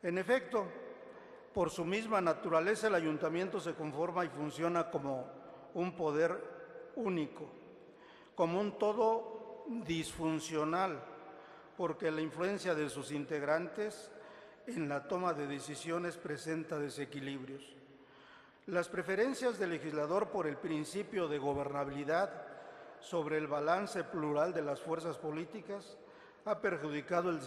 En efecto, por su misma naturaleza, el ayuntamiento se conforma y funciona como un poder único, como un todo disfuncional, porque la influencia de sus integrantes en la toma de decisiones presenta desequilibrios. Las preferencias del legislador por el principio de gobernabilidad sobre el balance plural de las fuerzas políticas ha perjudicado el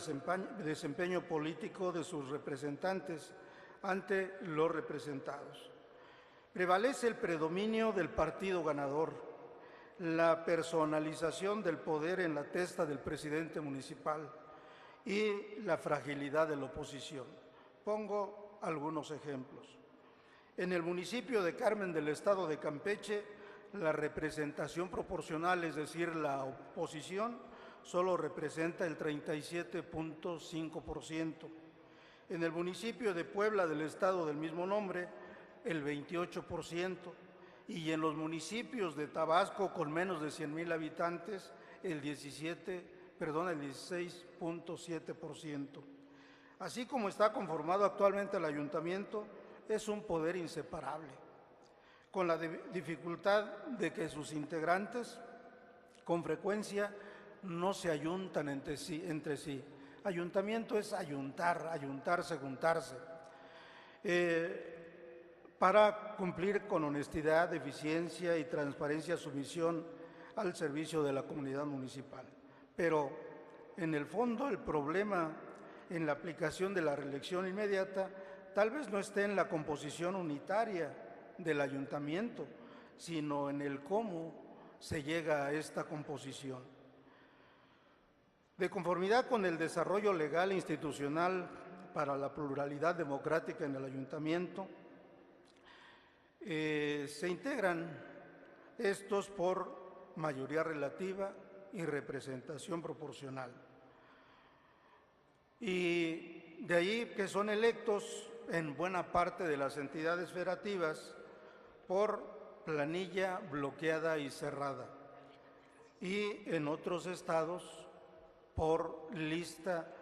desempeño político de sus representantes ante los representados. Prevalece el predominio del partido ganador, la personalización del poder en la testa del presidente municipal y la fragilidad de la oposición. Pongo algunos ejemplos. En el municipio de Carmen del Estado de Campeche, la representación proporcional, es decir, la oposición, solo representa el 37.5%. En el municipio de Puebla del estado del mismo nombre, el 28%, y en los municipios de Tabasco con menos de 100,000 habitantes, el 16.7%. Así como está conformado actualmente el ayuntamiento, es un poder inseparable, con la dificultad de que sus integrantes con frecuencia no se ayuntan entre sí. Ayuntamiento es ayuntarse, juntarse, para cumplir con honestidad, eficiencia y transparencia su misión al servicio de la comunidad municipal. Pero en el fondo el problema en la aplicación de la reelección inmediata tal vez no esté en la composición unitaria del ayuntamiento, sino en el cómo se llega a esta composición. De conformidad con el desarrollo legal e institucional para la pluralidad democrática en el ayuntamiento, se integran estos por mayoría relativa y representación proporcional. Y de ahí que son electos en buena parte de las entidades federativas por planilla bloqueada y cerrada, y en otros estados por lista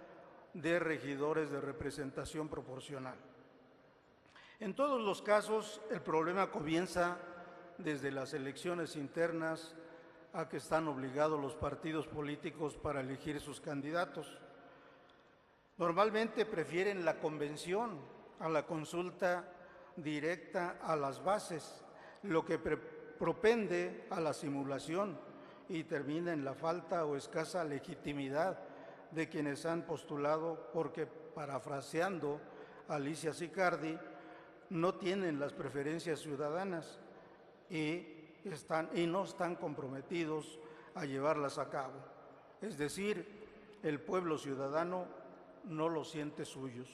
de regidores de representación proporcional. En todos los casos, el problema comienza desde las elecciones internas a que están obligados los partidos políticos para elegir sus candidatos. Normalmente prefieren la convención a la consulta directa a las bases, lo que propende a la simulación y termina en la falta o escasa legitimidad de quienes han postulado porque, parafraseando a Alicia Sicardi, no tienen las preferencias ciudadanas y no están comprometidos a llevarlas a cabo. Es decir, el pueblo ciudadano no los siente suyos.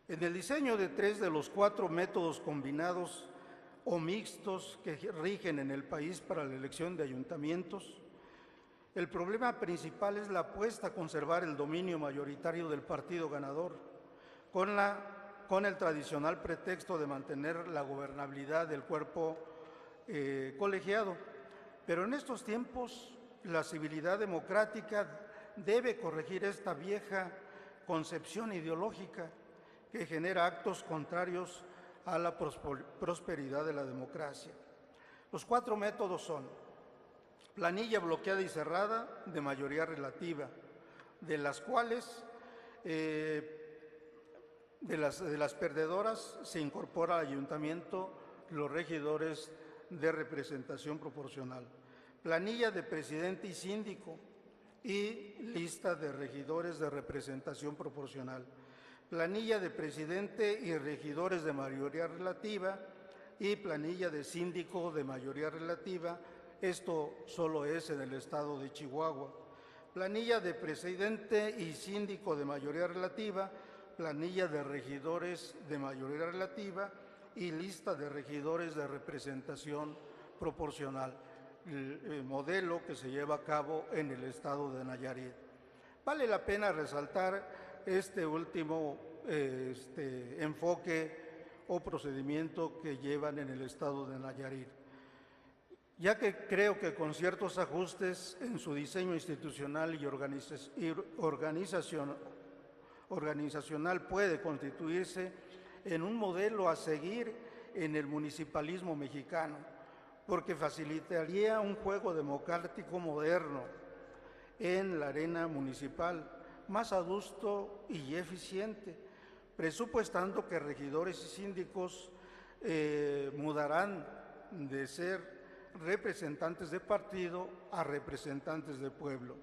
En el diseño de 3 de los 4 métodos combinados o mixtos que rigen en el país para la elección de ayuntamientos, el problema principal es la apuesta a conservar el dominio mayoritario del partido ganador, con el tradicional pretexto de mantener la gobernabilidad del cuerpo colegiado. Pero en estos tiempos, la civilidad democrática debe corregir esta vieja concepción ideológica que genera actos contrarios a la prosperidad de la democracia. Los 4 métodos son: planilla bloqueada y cerrada de mayoría relativa, de las cuales de las perdedoras se incorpora al ayuntamiento los regidores de representación proporcional; planilla de presidente y síndico y lista de regidores de representación proporcional; planilla de presidente y regidores de mayoría relativa y planilla de síndico de mayoría relativa. Esto solo es en el estado de Chihuahua. Planilla de presidente y síndico de mayoría relativa, planilla de regidores de mayoría relativa y lista de regidores de representación proporcional, el modelo que se lleva a cabo en el estado de Nayarit. Vale la pena resaltar este último enfoque o procedimiento que llevan en el estado de Nayarit, ya que creo que con ciertos ajustes en su diseño institucional y organizacional puede constituirse en un modelo a seguir en el municipalismo mexicano, porque facilitaría un juego democrático moderno en la arena municipal, más adusto y eficiente, presupuestando que regidores y síndicos mudarán de ser representantes de partido a representantes de pueblo,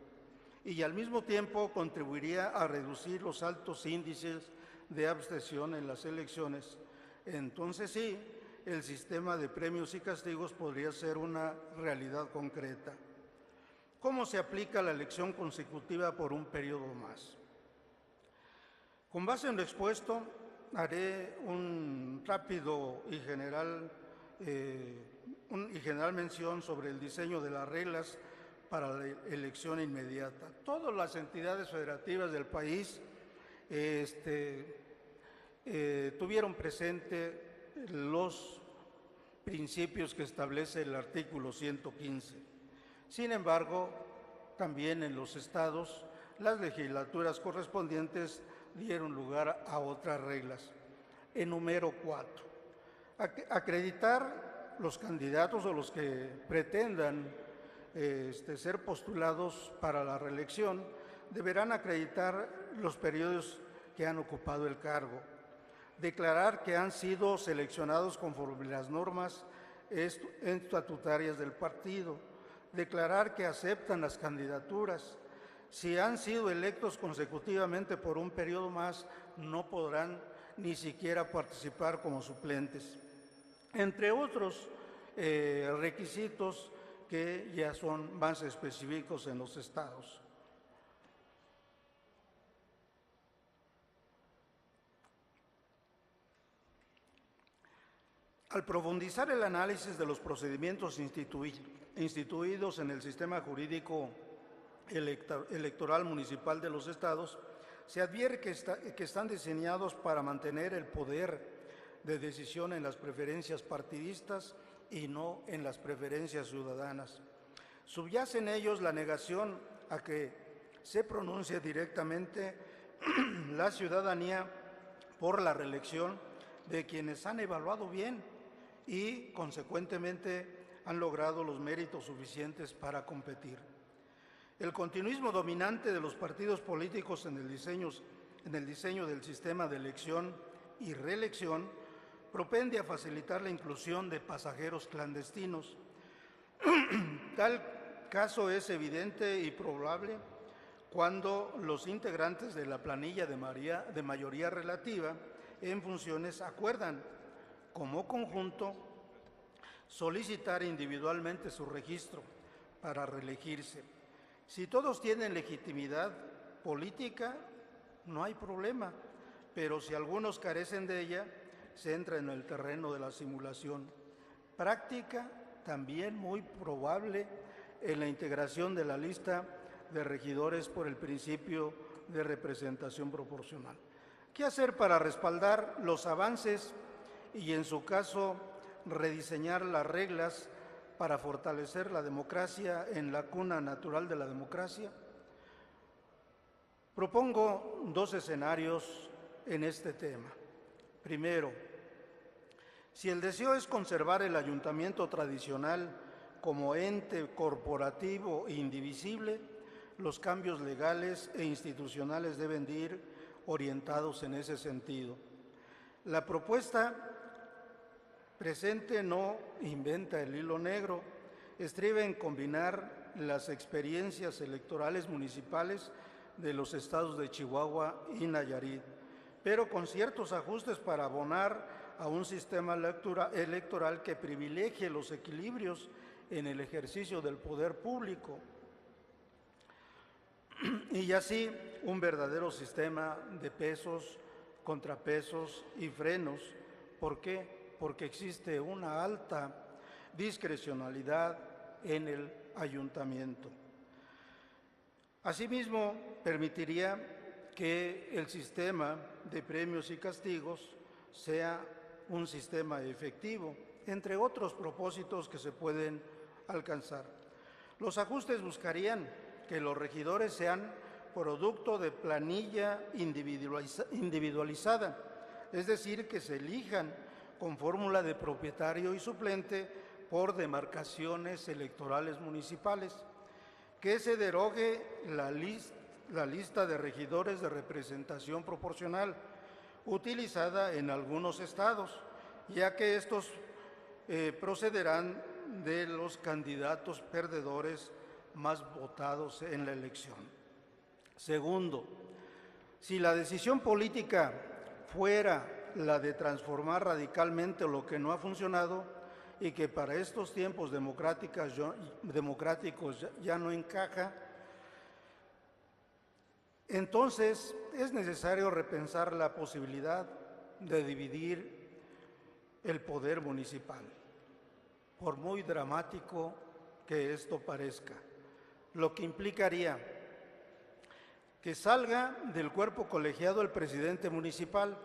y al mismo tiempo contribuiría a reducir los altos índices de abstención en las elecciones. Entonces sí, el sistema de premios y castigos podría ser una realidad concreta. ¿Cómo se aplica la elección consecutiva por un periodo más? Con base en lo expuesto, haré un rápido y general mención sobre el diseño de las reglas para la elección inmediata. Todas las entidades federativas del país tuvieron presente los principios que establece el artículo 115. Sin embargo, también en los estados, las legislaturas correspondientes dieron lugar a otras reglas. Enumero 4. Acreditar los candidatos o los que pretendan ser postulados para la reelección deberán acreditar los periodos que han ocupado el cargo, declarar que han sido seleccionados conforme las normas estatutarias del partido, declarar que aceptan las candidaturas. Si han sido electos consecutivamente por un periodo más, no podrán ni siquiera participar como suplentes, entre otros requisitos que ya son más específicos en los estados. Al profundizar el análisis de los procedimientos instituidos en el sistema jurídico electoral municipal de los estados, se advierte que están diseñados para mantener el poder de decisión en las preferencias partidistas y no en las preferencias ciudadanas. Subyace en ellos la negación a que se pronuncie directamente la ciudadanía por la reelección de quienes han evaluado bien y, consecuentemente, han logrado los méritos suficientes para competir. El continuismo dominante de los partidos políticos en el diseño del sistema de elección y reelección propende a facilitar la inclusión de pasajeros clandestinos. Tal caso es evidente y probable cuando los integrantes de la planilla de mayoría relativa en funciones acuerdan, como conjunto, solicitar individualmente su registro para reelegirse. Si todos tienen legitimidad política, no hay problema, pero si algunos carecen de ella, se entra en el terreno de la simulación. Práctica también muy probable en la integración de la lista de regidores por el principio de representación proporcional. ¿Qué hacer para respaldar los avances y, en su caso, rediseñar las reglas para fortalecer la democracia en la cuna natural de la democracia? Propongo dos escenarios en este tema. Primero, si el deseo es conservar el ayuntamiento tradicional como ente corporativo e indivisible, los cambios legales e institucionales deben de ir orientados en ese sentido. La propuesta presente no inventa el hilo negro, estriba en combinar las experiencias electorales municipales de los estados de Chihuahua y Nayarit, pero con ciertos ajustes para abonar a un sistema electoral que privilegie los equilibrios en el ejercicio del poder público y así un verdadero sistema de pesos, contrapesos y frenos. ¿Por qué? Porque existe una alta discrecionalidad en el ayuntamiento. Asimismo, permitiría que el sistema de premios y castigos sea un sistema efectivo, entre otros propósitos que se pueden alcanzar. Los ajustes buscarían que los regidores sean producto de planilla individualizada, es decir, que se elijan con fórmula de propietario y suplente por demarcaciones electorales municipales, que se derogue la lista de regidores de representación proporcional utilizada en algunos estados, ya que estos procederán de los candidatos perdedores más votados en la elección. Segundo, si la decisión política fuera la de transformar radicalmente lo que no ha funcionado y que para estos tiempos democráticos ya no encaja, entonces es necesario repensar la posibilidad de dividir el poder municipal, por muy dramático que esto parezca. lo que implicaría que salga del cuerpo colegiado el presidente municipal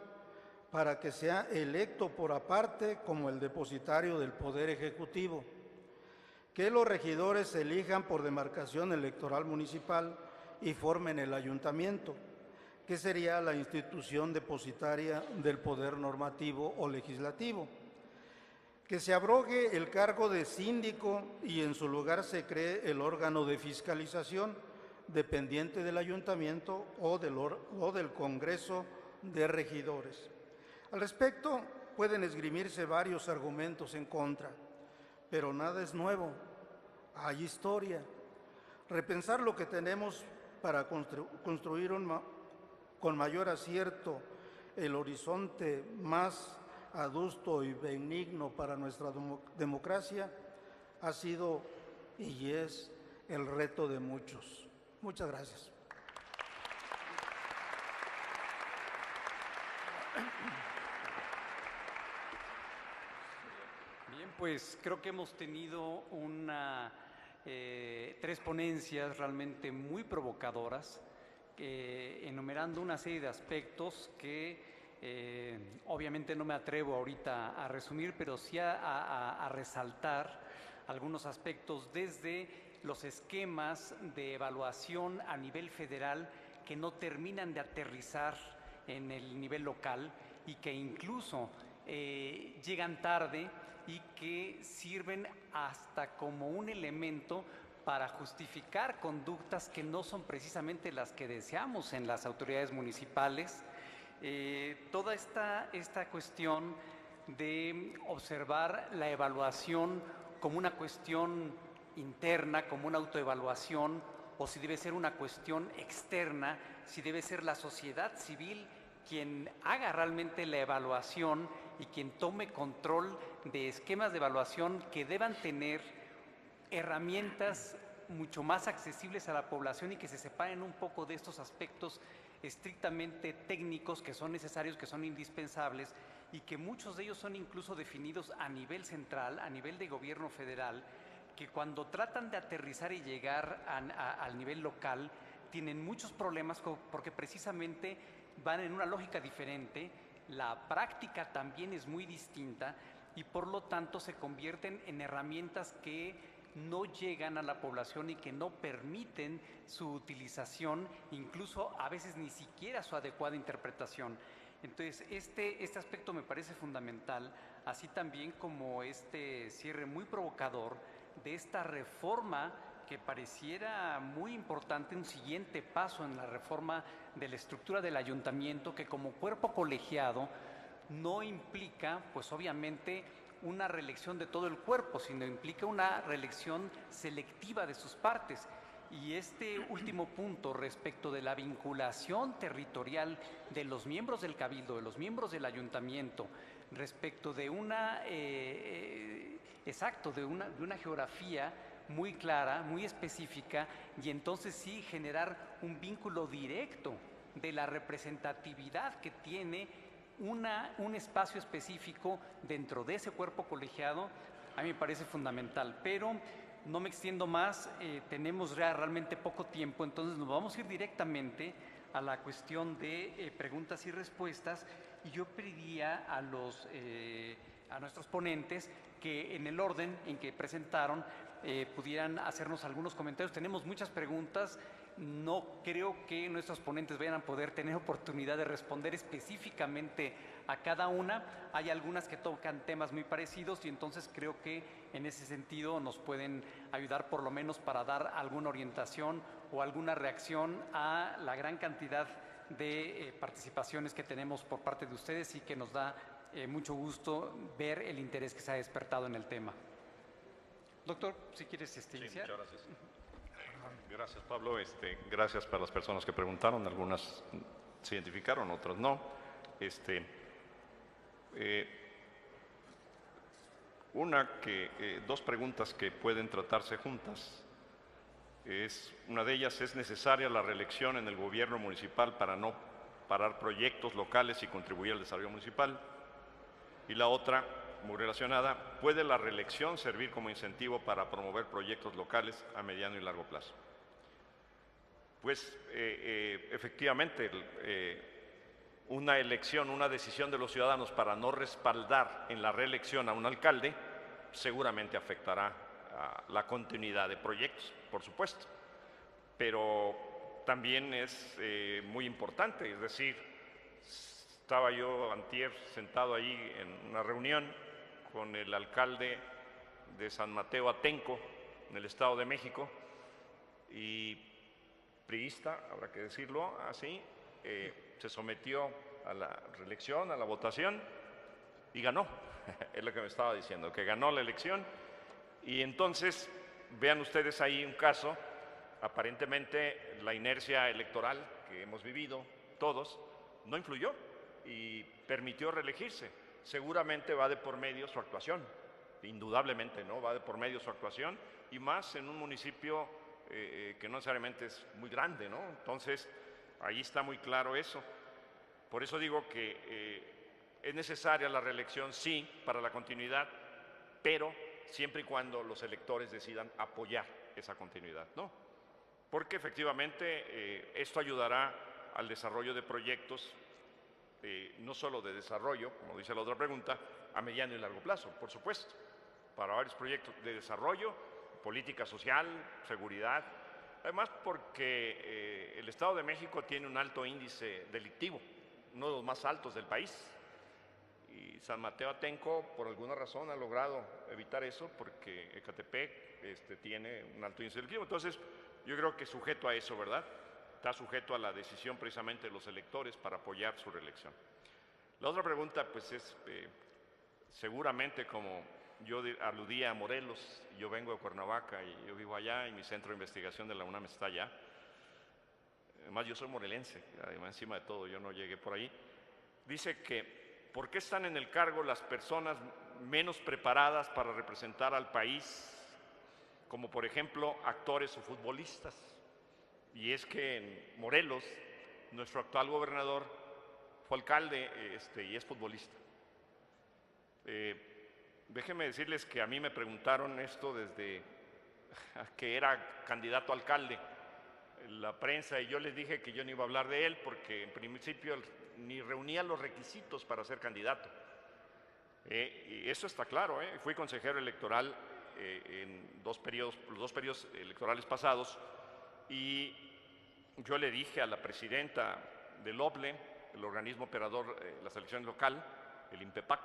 para que sea electo por aparte como el depositario del Poder Ejecutivo, que los regidores se elijan por demarcación electoral municipal y formen el ayuntamiento, que sería la institución depositaria del poder normativo o legislativo, que se abrogue el cargo de síndico y en su lugar se cree el órgano de fiscalización dependiente del ayuntamiento o del Congreso de Regidores. Al respecto, pueden esgrimirse varios argumentos en contra, pero nada es nuevo, hay historia. Repensar lo que tenemos para construir con mayor acierto el horizonte más adusto y benigno para nuestra democracia ha sido y es el reto de muchos. Muchas gracias. Bien, pues creo que hemos tenido tres ponencias realmente muy provocadoras, enumerando una serie de aspectos que obviamente no me atrevo ahorita a resumir, pero sí a resaltar algunos aspectos desde los esquemas de evaluación a nivel federal que no terminan de aterrizar en el nivel local y que incluso llegan tarde y que sirven hasta como un elemento para justificar conductas que no son precisamente las que deseamos en las autoridades municipales. Toda esta cuestión de observar la evaluación como una cuestión interna, como una autoevaluación, o si debe ser una cuestión externa, si debe ser la sociedad civil quien haga realmente la evaluación y quien tome control de esquemas de evaluación que deban tener herramientas mucho más accesibles a la población y que se separen un poco de estos aspectos estrictamente técnicos que son necesarios, que son indispensables y que muchos de ellos son incluso definidos a nivel central, a nivel de gobierno federal, que cuando tratan de aterrizar y llegar al nivel local tienen muchos problemas porque precisamente van en una lógica diferente, la práctica también es muy distinta y por lo tanto se convierten en herramientas que no llegan a la población y que no permiten su utilización, incluso a veces ni siquiera su adecuada interpretación. Entonces, este aspecto me parece fundamental, así también como este cierre muy provocador de esta reforma que pareciera muy importante, un siguiente paso en la reforma de la estructura del ayuntamiento, que como cuerpo colegiado no implica, pues obviamente, una reelección de todo el cuerpo, sino implica una reelección selectiva de sus partes. Y este último punto respecto de la vinculación territorial de los miembros del Cabildo, de los miembros del ayuntamiento, respecto de una geografía muy clara, muy específica, y entonces sí generar un vínculo directo de la representatividad que tiene un espacio específico dentro de ese cuerpo colegiado, a mí me parece fundamental. Pero no me extiendo más, tenemos realmente poco tiempo, entonces nos vamos a ir directamente a la cuestión de preguntas y respuestas, y yo pediría a nuestros ponentes que en el orden en que presentaron pudieran hacernos algunos comentarios. Tenemos muchas preguntas, no creo que nuestros ponentes vayan a poder tener oportunidad de responder específicamente a cada una. Hay algunas que tocan temas muy parecidos y entonces creo que en ese sentido nos pueden ayudar por lo menos para dar alguna orientación o alguna reacción a la gran cantidad de participaciones que tenemos por parte de ustedes y que nos da mucho gusto ver el interés que se ha despertado en el tema. Doctor, si quieres iniciar. Sí, muchas gracias. Gracias, Pablo. Gracias para las personas que preguntaron. Algunas se identificaron, otras no. Dos preguntas que pueden tratarse juntas. Una de ellas: ¿es necesaria la reelección en el gobierno municipal para no parar proyectos locales y contribuir al desarrollo municipal? Y la otra, muy relacionada: ¿puede la reelección servir como incentivo para promover proyectos locales a mediano y largo plazo? Pues efectivamente, una elección, una decisión de los ciudadanos para no respaldar en la reelección a un alcalde, seguramente afectará a la continuidad de proyectos, por supuesto. Pero también es muy importante, es decir, estaba yo antier sentado ahí en una reunión con el alcalde de San Mateo Atenco, en el Estado de México, y priista, habrá que decirlo así, se sometió a la reelección, a la votación, y ganó. Es lo que me estaba diciendo, que ganó la elección. Y entonces, vean ustedes ahí un caso, aparentemente la inercia electoral que hemos vivido todos no influyó y permitió reelegirse. Seguramente va de por medio su actuación, indudablemente, ¿no? Va de por medio su actuación, y más en un municipio que no necesariamente es muy grande, ¿no? Entonces, ahí está muy claro eso. Por eso digo que es necesaria la reelección, sí, para la continuidad, pero siempre y cuando los electores decidan apoyar esa continuidad, ¿no? Porque efectivamente esto ayudará al desarrollo de proyectos, no solo de desarrollo, como dice la otra pregunta, a mediano y largo plazo, por supuesto, para varios proyectos de desarrollo, política social, seguridad, además porque el Estado de México tiene un alto índice delictivo, uno de los más altos del país, y San Mateo Atenco por alguna razón ha logrado evitar eso porque Ecatepec tiene un alto índice delictivo. Entonces yo creo que sujeto a eso, ¿verdad? Está sujeto a la decisión precisamente de los electores para apoyar su reelección. La otra pregunta pues es seguramente, como yo aludía a Morelos, yo vengo de Cuernavaca y yo vivo allá y mi centro de investigación de la UNAM está allá. Además yo soy morelense, además encima de todo yo no llegué por ahí. Dice que ¿por qué están en el cargo las personas menos preparadas para representar al país, como por ejemplo actores o futbolistas? Y es que en Morelos, nuestro actual gobernador fue alcalde y es futbolista. Déjenme decirles que a mí me preguntaron esto desde que era candidato a alcalde, la prensa, y yo les dije que yo no iba a hablar de él porque en principio ni reunía los requisitos para ser candidato. Y eso está claro, fui consejero electoral en los dos periodos electorales pasados, y yo le dije a la presidenta del OBLE, el organismo operador de la selección local, el INPEPAC,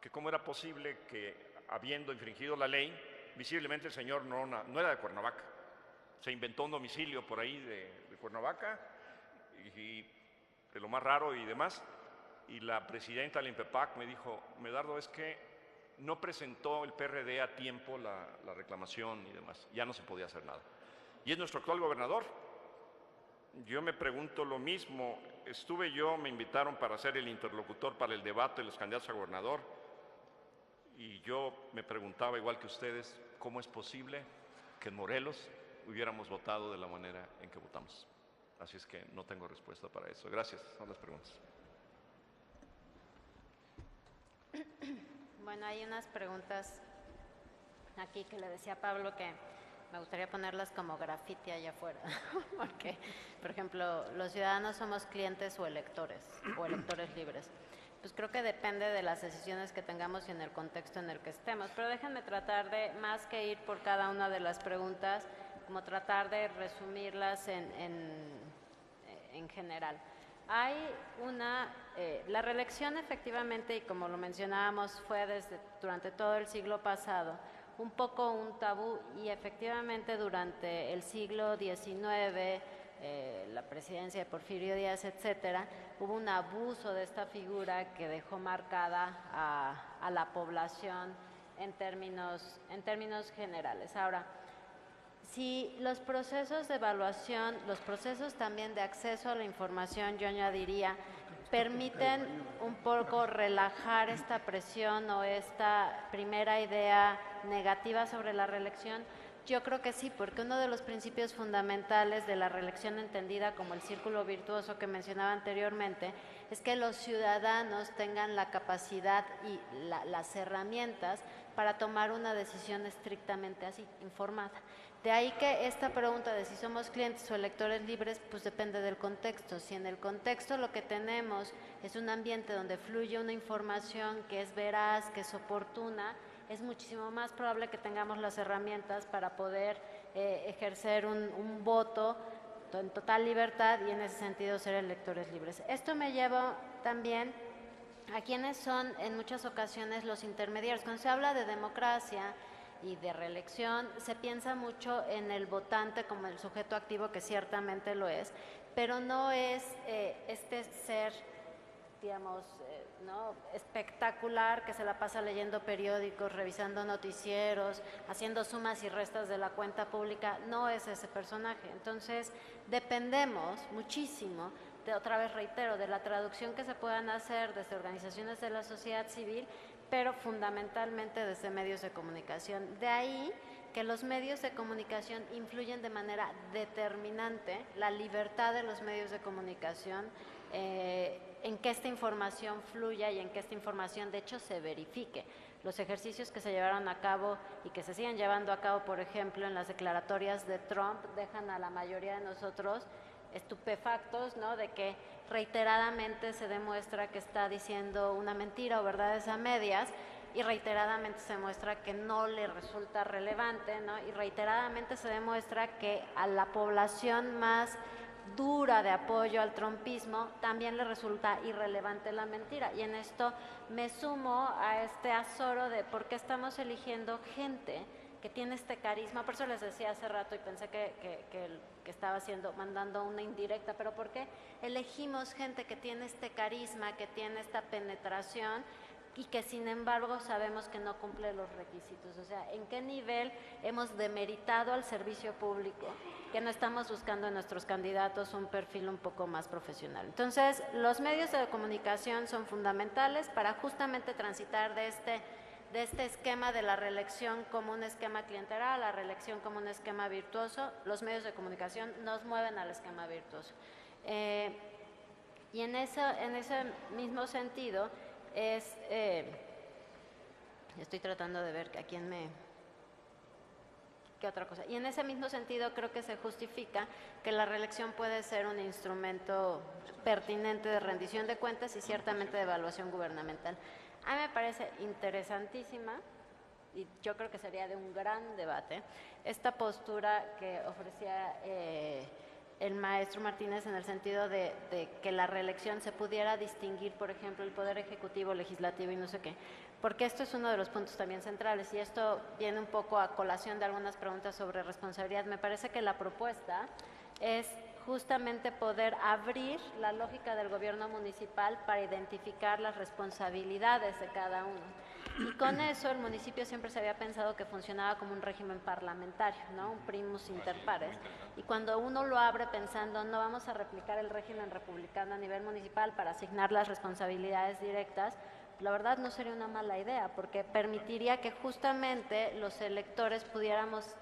que cómo era posible que, habiendo infringido la ley, visiblemente el señor no era de Cuernavaca, se inventó un domicilio por ahí de Cuernavaca, y de lo más raro y demás, y la presidenta del INPEPAC me dijo: Medardo, es que no presentó el PRD a tiempo la reclamación y demás, ya no se podía hacer nada. Y es nuestro actual gobernador. Yo me pregunto lo mismo, me invitaron para ser el interlocutor para el debate de los candidatos a gobernador, y yo me preguntaba, igual que ustedes, ¿cómo es posible que en Morelos hubiéramos votado de la manera en que votamos? Así es que no tengo respuesta para eso. Gracias, son las preguntas. Bueno, hay unas preguntas aquí que le decía a Pablo que me gustaría ponerlas como grafiti allá afuera, porque, por ejemplo, los ciudadanos somos clientes o electores libres. Pues creo que depende de las decisiones que tengamos y en el contexto en el que estemos, pero déjenme tratar de, más que ir por cada una de las preguntas, como tratar de resumirlas en general. Hay la reelección efectivamente, y como lo mencionábamos, fue durante todo el siglo pasado un poco un tabú, y efectivamente durante el siglo XIX, la presidencia de Porfirio Díaz, etcétera, hubo un abuso de esta figura que dejó marcada a la población en términos generales. Ahora, si los procesos de evaluación, los procesos también de acceso a la información, yo añadiría, permiten un poco relajar esta presión o esta primera idea negativa sobre la reelección, yo creo que sí, porque uno de los principios fundamentales de la reelección entendida como el círculo virtuoso que mencionaba anteriormente es que los ciudadanos tengan la capacidad y las herramientas para tomar una decisión estrictamente así, informada. De ahí que esta pregunta de si somos clientes o electores libres, pues depende del contexto. Si en el contexto lo que tenemos es un ambiente donde fluye una información que es veraz, que es oportuna, es muchísimo más probable que tengamos las herramientas para poder ejercer un voto en total libertad y en ese sentido ser electores libres. Esto me lleva también a quienes son en muchas ocasiones los intermediarios. Cuando se habla de democracia y de reelección, se piensa mucho en el votante como el sujeto activo, que ciertamente lo es, pero no es este ser, digamos, ¿no?, espectacular, que se la pasa leyendo periódicos, revisando noticieros, haciendo sumas y restas de la cuenta pública. No es ese personaje. Entonces, dependemos muchísimo, otra vez reitero, de la traducción que se puedan hacer desde organizaciones de la sociedad civil, pero fundamentalmente desde medios de comunicación. De ahí que los medios de comunicación influyen de manera determinante la libertad de los medios de comunicación, en que esta información fluya y en que esta información de hecho se verifique. Los ejercicios que se llevaron a cabo y que se siguen llevando a cabo, por ejemplo, en las declaratorias de Trump, dejan a la mayoría de nosotros estupefactos, ¿no?, de que reiteradamente se demuestra que está diciendo una mentira o verdades a medias, y reiteradamente se demuestra que no le resulta relevante, ¿no?, y reiteradamente se demuestra que a la población más dura de apoyo al trumpismo también le resulta irrelevante la mentira. Y en esto me sumo a este azoro de por qué estamos eligiendo gente que tiene este carisma. Por eso les decía hace rato y pensé que estaba mandando una indirecta, pero ¿por qué elegimos gente que tiene este carisma, que tiene esta penetración y que sin embargo sabemos que no cumple los requisitos? O sea, ¿en qué nivel hemos demeritado al servicio público que no estamos buscando en nuestros candidatos un perfil un poco más profesional? Entonces, los medios de comunicación son fundamentales para justamente transitar de este esquema de la reelección como un esquema clientelar a la reelección como un esquema virtuoso. Los medios de comunicación nos mueven al esquema virtuoso. Y en ese mismo sentido, estoy tratando de ver a quién qué otra cosa. Y en ese mismo sentido creo que se justifica que la reelección puede ser un instrumento pertinente de rendición de cuentas y ciertamente de evaluación gubernamental. A mí me parece interesantísima, y yo creo que sería de un gran debate, esta postura que ofrecía el maestro Martínez, en el sentido de que la reelección se pudiera distinguir, por ejemplo, el poder ejecutivo, legislativo y no sé qué, porque esto es uno de los puntos también centrales, y esto viene un poco a colación de algunas preguntas sobre responsabilidad. Me parece que la propuesta es justamente poder abrir la lógica del gobierno municipal para identificar las responsabilidades de cada uno. Y con eso el municipio siempre se había pensado que funcionaba como un régimen parlamentario, ¿no?, un primus inter pares. Y cuando uno lo abre pensando, no vamos a replicar el régimen republicano a nivel municipal para asignar las responsabilidades directas, la verdad no sería una mala idea, porque permitiría que justamente los electores pudiéramos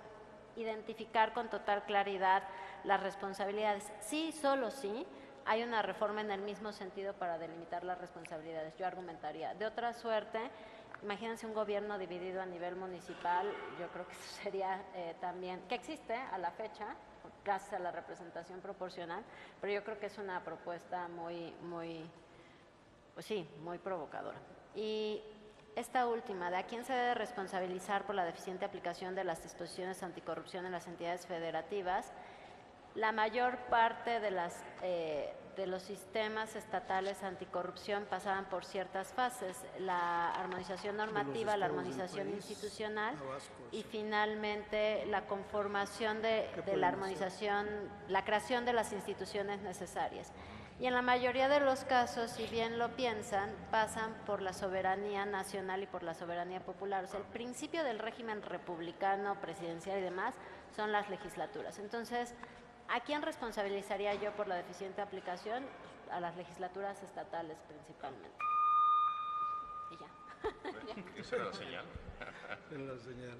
identificar con total claridad las responsabilidades. Sí, solo sí, hay una reforma en el mismo sentido para delimitar las responsabilidades, yo argumentaría. De otra suerte, imagínense un gobierno dividido a nivel municipal, yo creo que eso sería también, que existe a la fecha, gracias a la representación proporcional, pero yo creo que es una propuesta pues sí, muy provocadora. Y esta última, ¿de a quién se debe responsabilizar por la deficiente aplicación de las disposiciones anticorrupción en las entidades federativas? La mayor parte de los sistemas estatales anticorrupción pasaban por ciertas fases: la armonización normativa, la armonización institucional y finalmente la conformación de la armonización, la creación de las instituciones necesarias. Y en la mayoría de los casos, si bien lo piensan, pasan por la soberanía nacional y por la soberanía popular. O sea, el principio del régimen republicano, presidencial y demás son las legislaturas. Entonces, ¿a quién responsabilizaría yo por la deficiente aplicación? A las legislaturas estatales principalmente. Y ya. ¿Esa era la señal? Era la señal.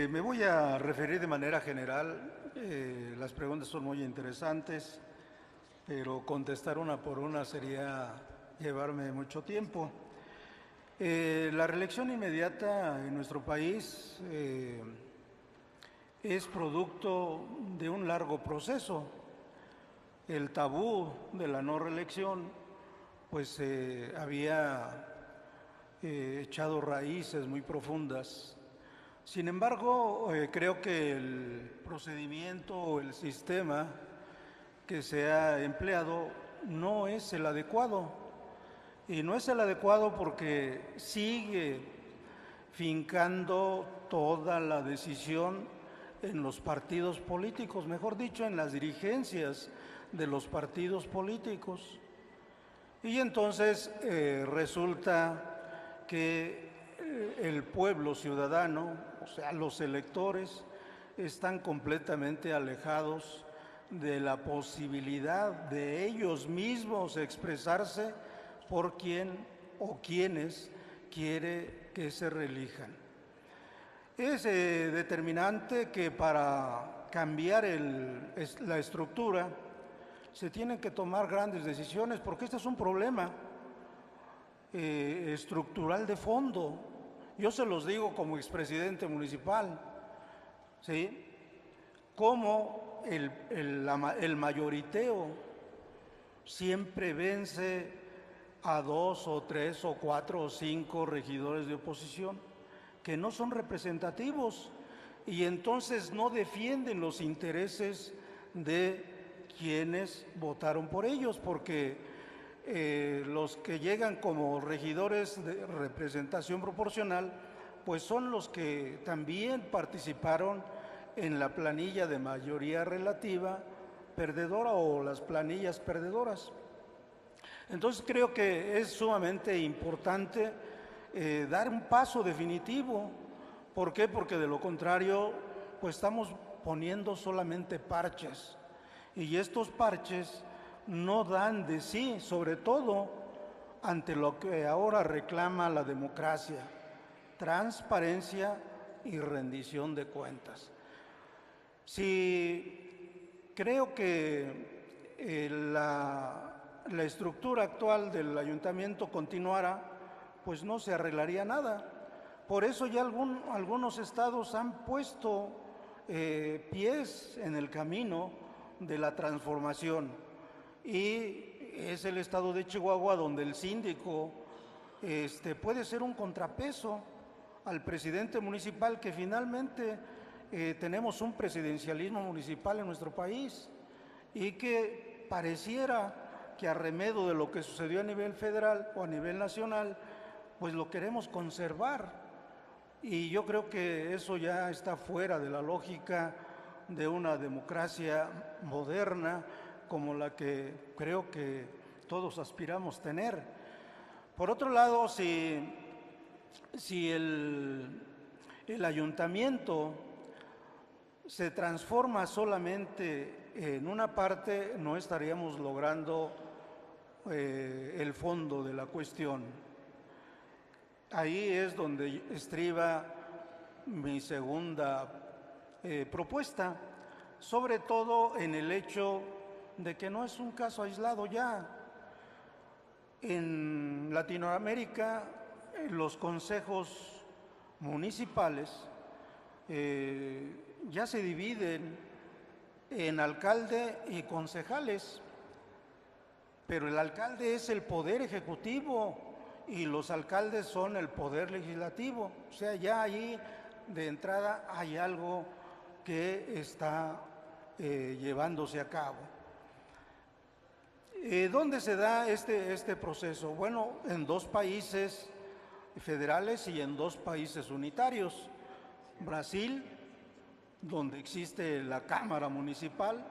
Me voy a referir de manera general. Las preguntas son muy interesantes, pero contestar una por una sería llevarme mucho tiempo. La reelección inmediata en nuestro país es producto de un largo proceso. El tabú de la no reelección pues había echado raíces muy profundas. Sin embargo, creo que el procedimiento o el sistema que se ha empleado no es el adecuado. Y no es el adecuado porque sigue fincando toda la decisión en los partidos políticos, mejor dicho, en las dirigencias de los partidos políticos. Y entonces resulta que el pueblo ciudadano, o sea, los electores, están completamente alejados de la posibilidad de ellos mismos expresarse por quién o quiénes quiere que se reelijan. Es determinante que para cambiar la estructura se tienen que tomar grandes decisiones, porque este es un problema estructural de fondo. Yo se los digo como expresidente municipal, ¿sí? Cómo el mayoriteo siempre vence a 2 o 3 o 4 o 5 regidores de oposición que no son representativos y entonces no defienden los intereses de quienes votaron por ellos, porque los que llegan como regidores de representación proporcional pues son los que también participaron en la planilla de mayoría relativa perdedora o las planillas perdedoras. Entonces creo que es sumamente importante dar un paso definitivo. ¿Por qué? Porque de lo contrario, pues estamos poniendo solamente parches. Y estos parches no dan de sí, sobre todo ante lo que ahora reclama la democracia: transparencia y rendición de cuentas. Si creo que la estructura actual del ayuntamiento continuara, pues no se arreglaría nada. Por eso ya algunos estados han puesto pies en el camino de la transformación, y es el estado de Chihuahua donde el síndico puede ser un contrapeso al presidente municipal, que finalmente tenemos un presidencialismo municipal en nuestro país y que pareciera que a remedio de lo que sucedió a nivel federal o a nivel nacional, pues lo queremos conservar. Y yo creo que eso ya está fuera de la lógica de una democracia moderna como la que creo que todos aspiramos tener. Por otro lado, si el ayuntamiento se transforma solamente en una parte, no estaríamos logrando el fondo de la cuestión. Ahí es donde estriba mi segunda propuesta, sobre todo en el hecho de que no es un caso aislado ya. En Latinoamérica, los consejos municipales ya se dividen en alcalde y concejales, pero el alcalde es el poder ejecutivo y los alcaldes son el poder legislativo. O sea, ya ahí de entrada hay algo que está llevándose a cabo. ¿Dónde se da este proceso? Bueno, en 2 países federales y en 2 países unitarios. Brasil, donde existe la Cámara Municipal,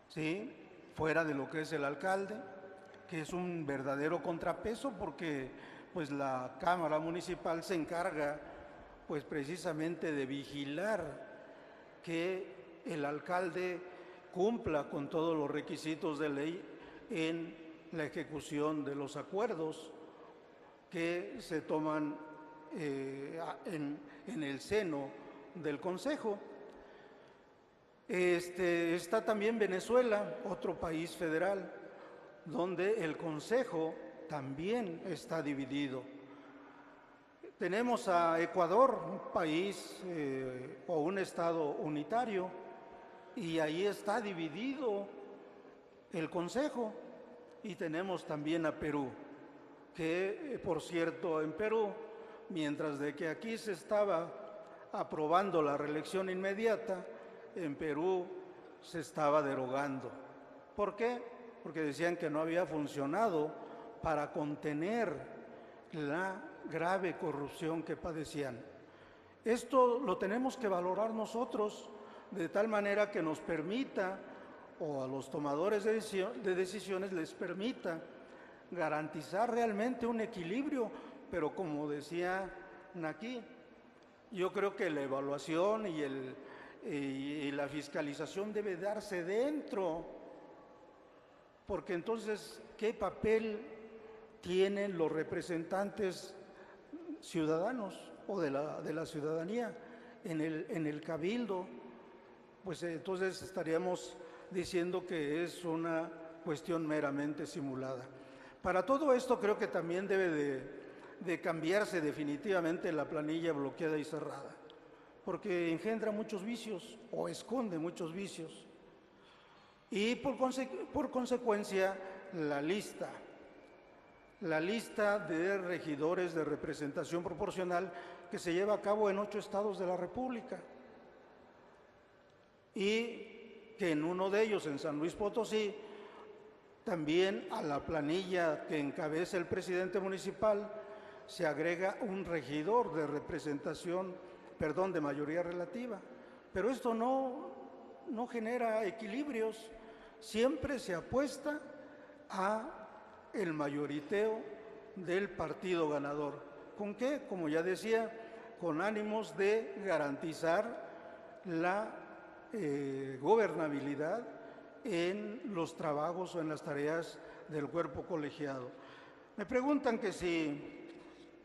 ¿sí?, fuera de lo que es el alcalde, que es un verdadero contrapeso, porque pues la Cámara Municipal se encarga pues precisamente de vigilar que el alcalde cumpla con todos los requisitos de ley en la ejecución de los acuerdos que se toman en el seno del Consejo. Está también Venezuela, otro país federal, donde el Consejo también está dividido. Tenemos a Ecuador, un país o un estado unitario, y ahí está dividido el Consejo. Y tenemos también a Perú, que por cierto en Perú, mientras de que aquí se estaba aprobando la reelección inmediata, en Perú se estaba derogando. ¿Por qué? Porque decían que no había funcionado para contener la grave corrupción que padecían. Esto lo tenemos que valorar nosotros de tal manera que nos permita, o a los tomadores de decisiones les permita garantizar realmente un equilibrio, pero como decía Naki, yo creo que la evaluación y la fiscalización debe darse dentro, porque entonces, ¿qué papel tienen los representantes ciudadanos o de la ciudadanía en el cabildo? Pues entonces estaríamos diciendo que es una cuestión meramente simulada. Para todo esto creo que también debe de cambiarse definitivamente la planilla bloqueada y cerrada, porque engendra muchos vicios o esconde muchos vicios. Y por consecuencia la lista de regidores de representación proporcional que se lleva a cabo en 8 estados de la República, y que en uno de ellos, en San Luis Potosí, también a la planilla que encabeza el presidente municipal se agrega un regidor de de mayoría relativa. Pero esto no genera equilibrios, siempre se apuesta a el mayoriteo del partido ganador. ¿Con qué? Como ya decía, con ánimos de garantizar la gobernabilidad en los trabajos o en las tareas del cuerpo colegiado. Me preguntan que si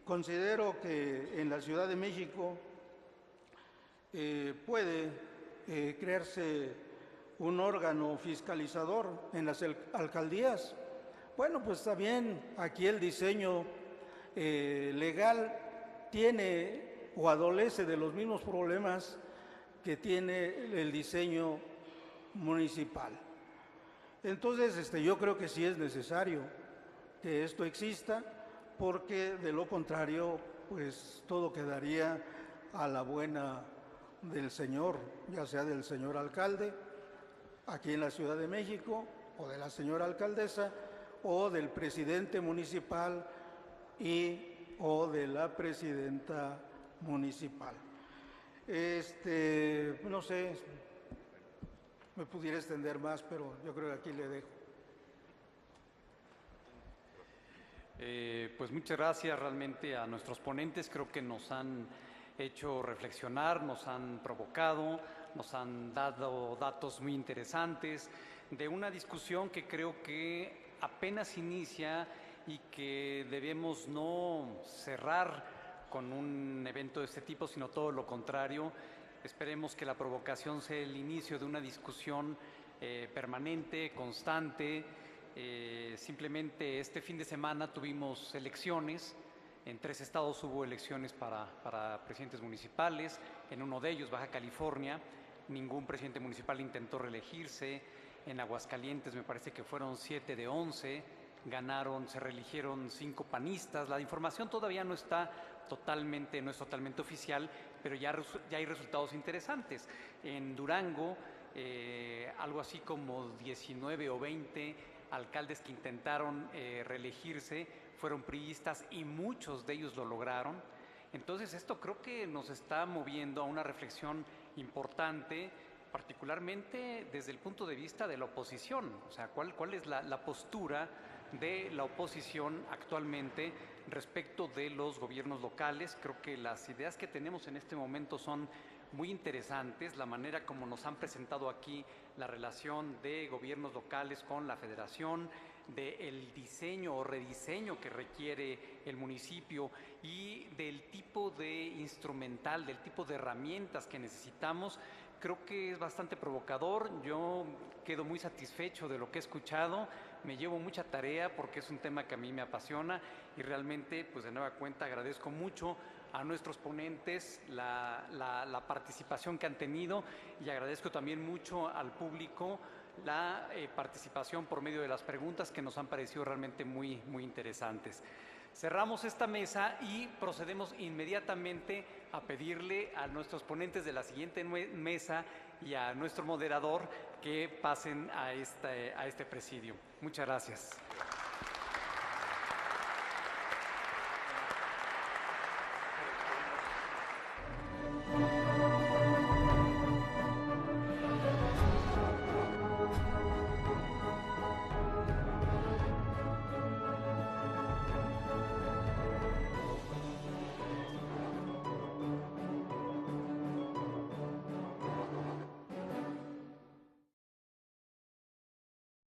considero que en la Ciudad de México puede crearse un órgano fiscalizador en las alcaldías. Bueno, pues también aquí el diseño legal tiene o adolece de los mismos problemas que tiene el diseño municipal. Entonces, yo creo que sí es necesario que esto exista, porque de lo contrario, pues todo quedaría a la buena del señor, ya sea del señor alcalde aquí en la Ciudad de México, o de la señora alcaldesa, o del presidente municipal o de la presidenta municipal. No sé, me pudiera extender más, pero yo creo que aquí le dejo. Pues muchas gracias realmente a nuestros ponentes, creo que nos han hecho reflexionar, nos han provocado, nos han dado datos muy interesantes de una discusión que creo que apenas inicia y que debemos no cerrar con un evento de este tipo, sino todo lo contrario. Esperemos que la provocación sea el inicio de una discusión permanente, constante. Simplemente este fin de semana tuvimos elecciones, en 3 estados hubo elecciones para presidentes municipales, en uno de ellos, Baja California, ningún presidente municipal intentó reelegirse, en Aguascalientes me parece que fueron 7 de 11, se reeligieron 5 panistas, la información todavía no es totalmente oficial, pero ya hay resultados interesantes. En Durango, algo así como 19 o 20 alcaldes que intentaron reelegirse fueron priistas y muchos de ellos lo lograron. Entonces esto creo que nos está moviendo a una reflexión importante, particularmente desde el punto de vista de la oposición. O sea, ¿cuál es la postura de la oposición actualmente respecto de los gobiernos locales? Creo que las ideas que tenemos en este momento son muy interesantes, la manera como nos han presentado aquí la relación de gobiernos locales con la federación, del diseño o rediseño que requiere el municipio y del tipo de instrumental, del tipo de herramientas que necesitamos. Creo que es bastante provocador, yo quedo muy satisfecho de lo que he escuchado, me llevo mucha tarea porque es un tema que a mí me apasiona y realmente, pues de nueva cuenta, agradezco mucho a nuestros ponentes la participación que han tenido y agradezco también mucho al público la participación por medio de las preguntas que nos han parecido realmente muy interesantes. Cerramos esta mesa y procedemos inmediatamente a pedirle a nuestros ponentes de la siguiente mesa y a nuestro moderador que pasen a este presidio. Muchas gracias.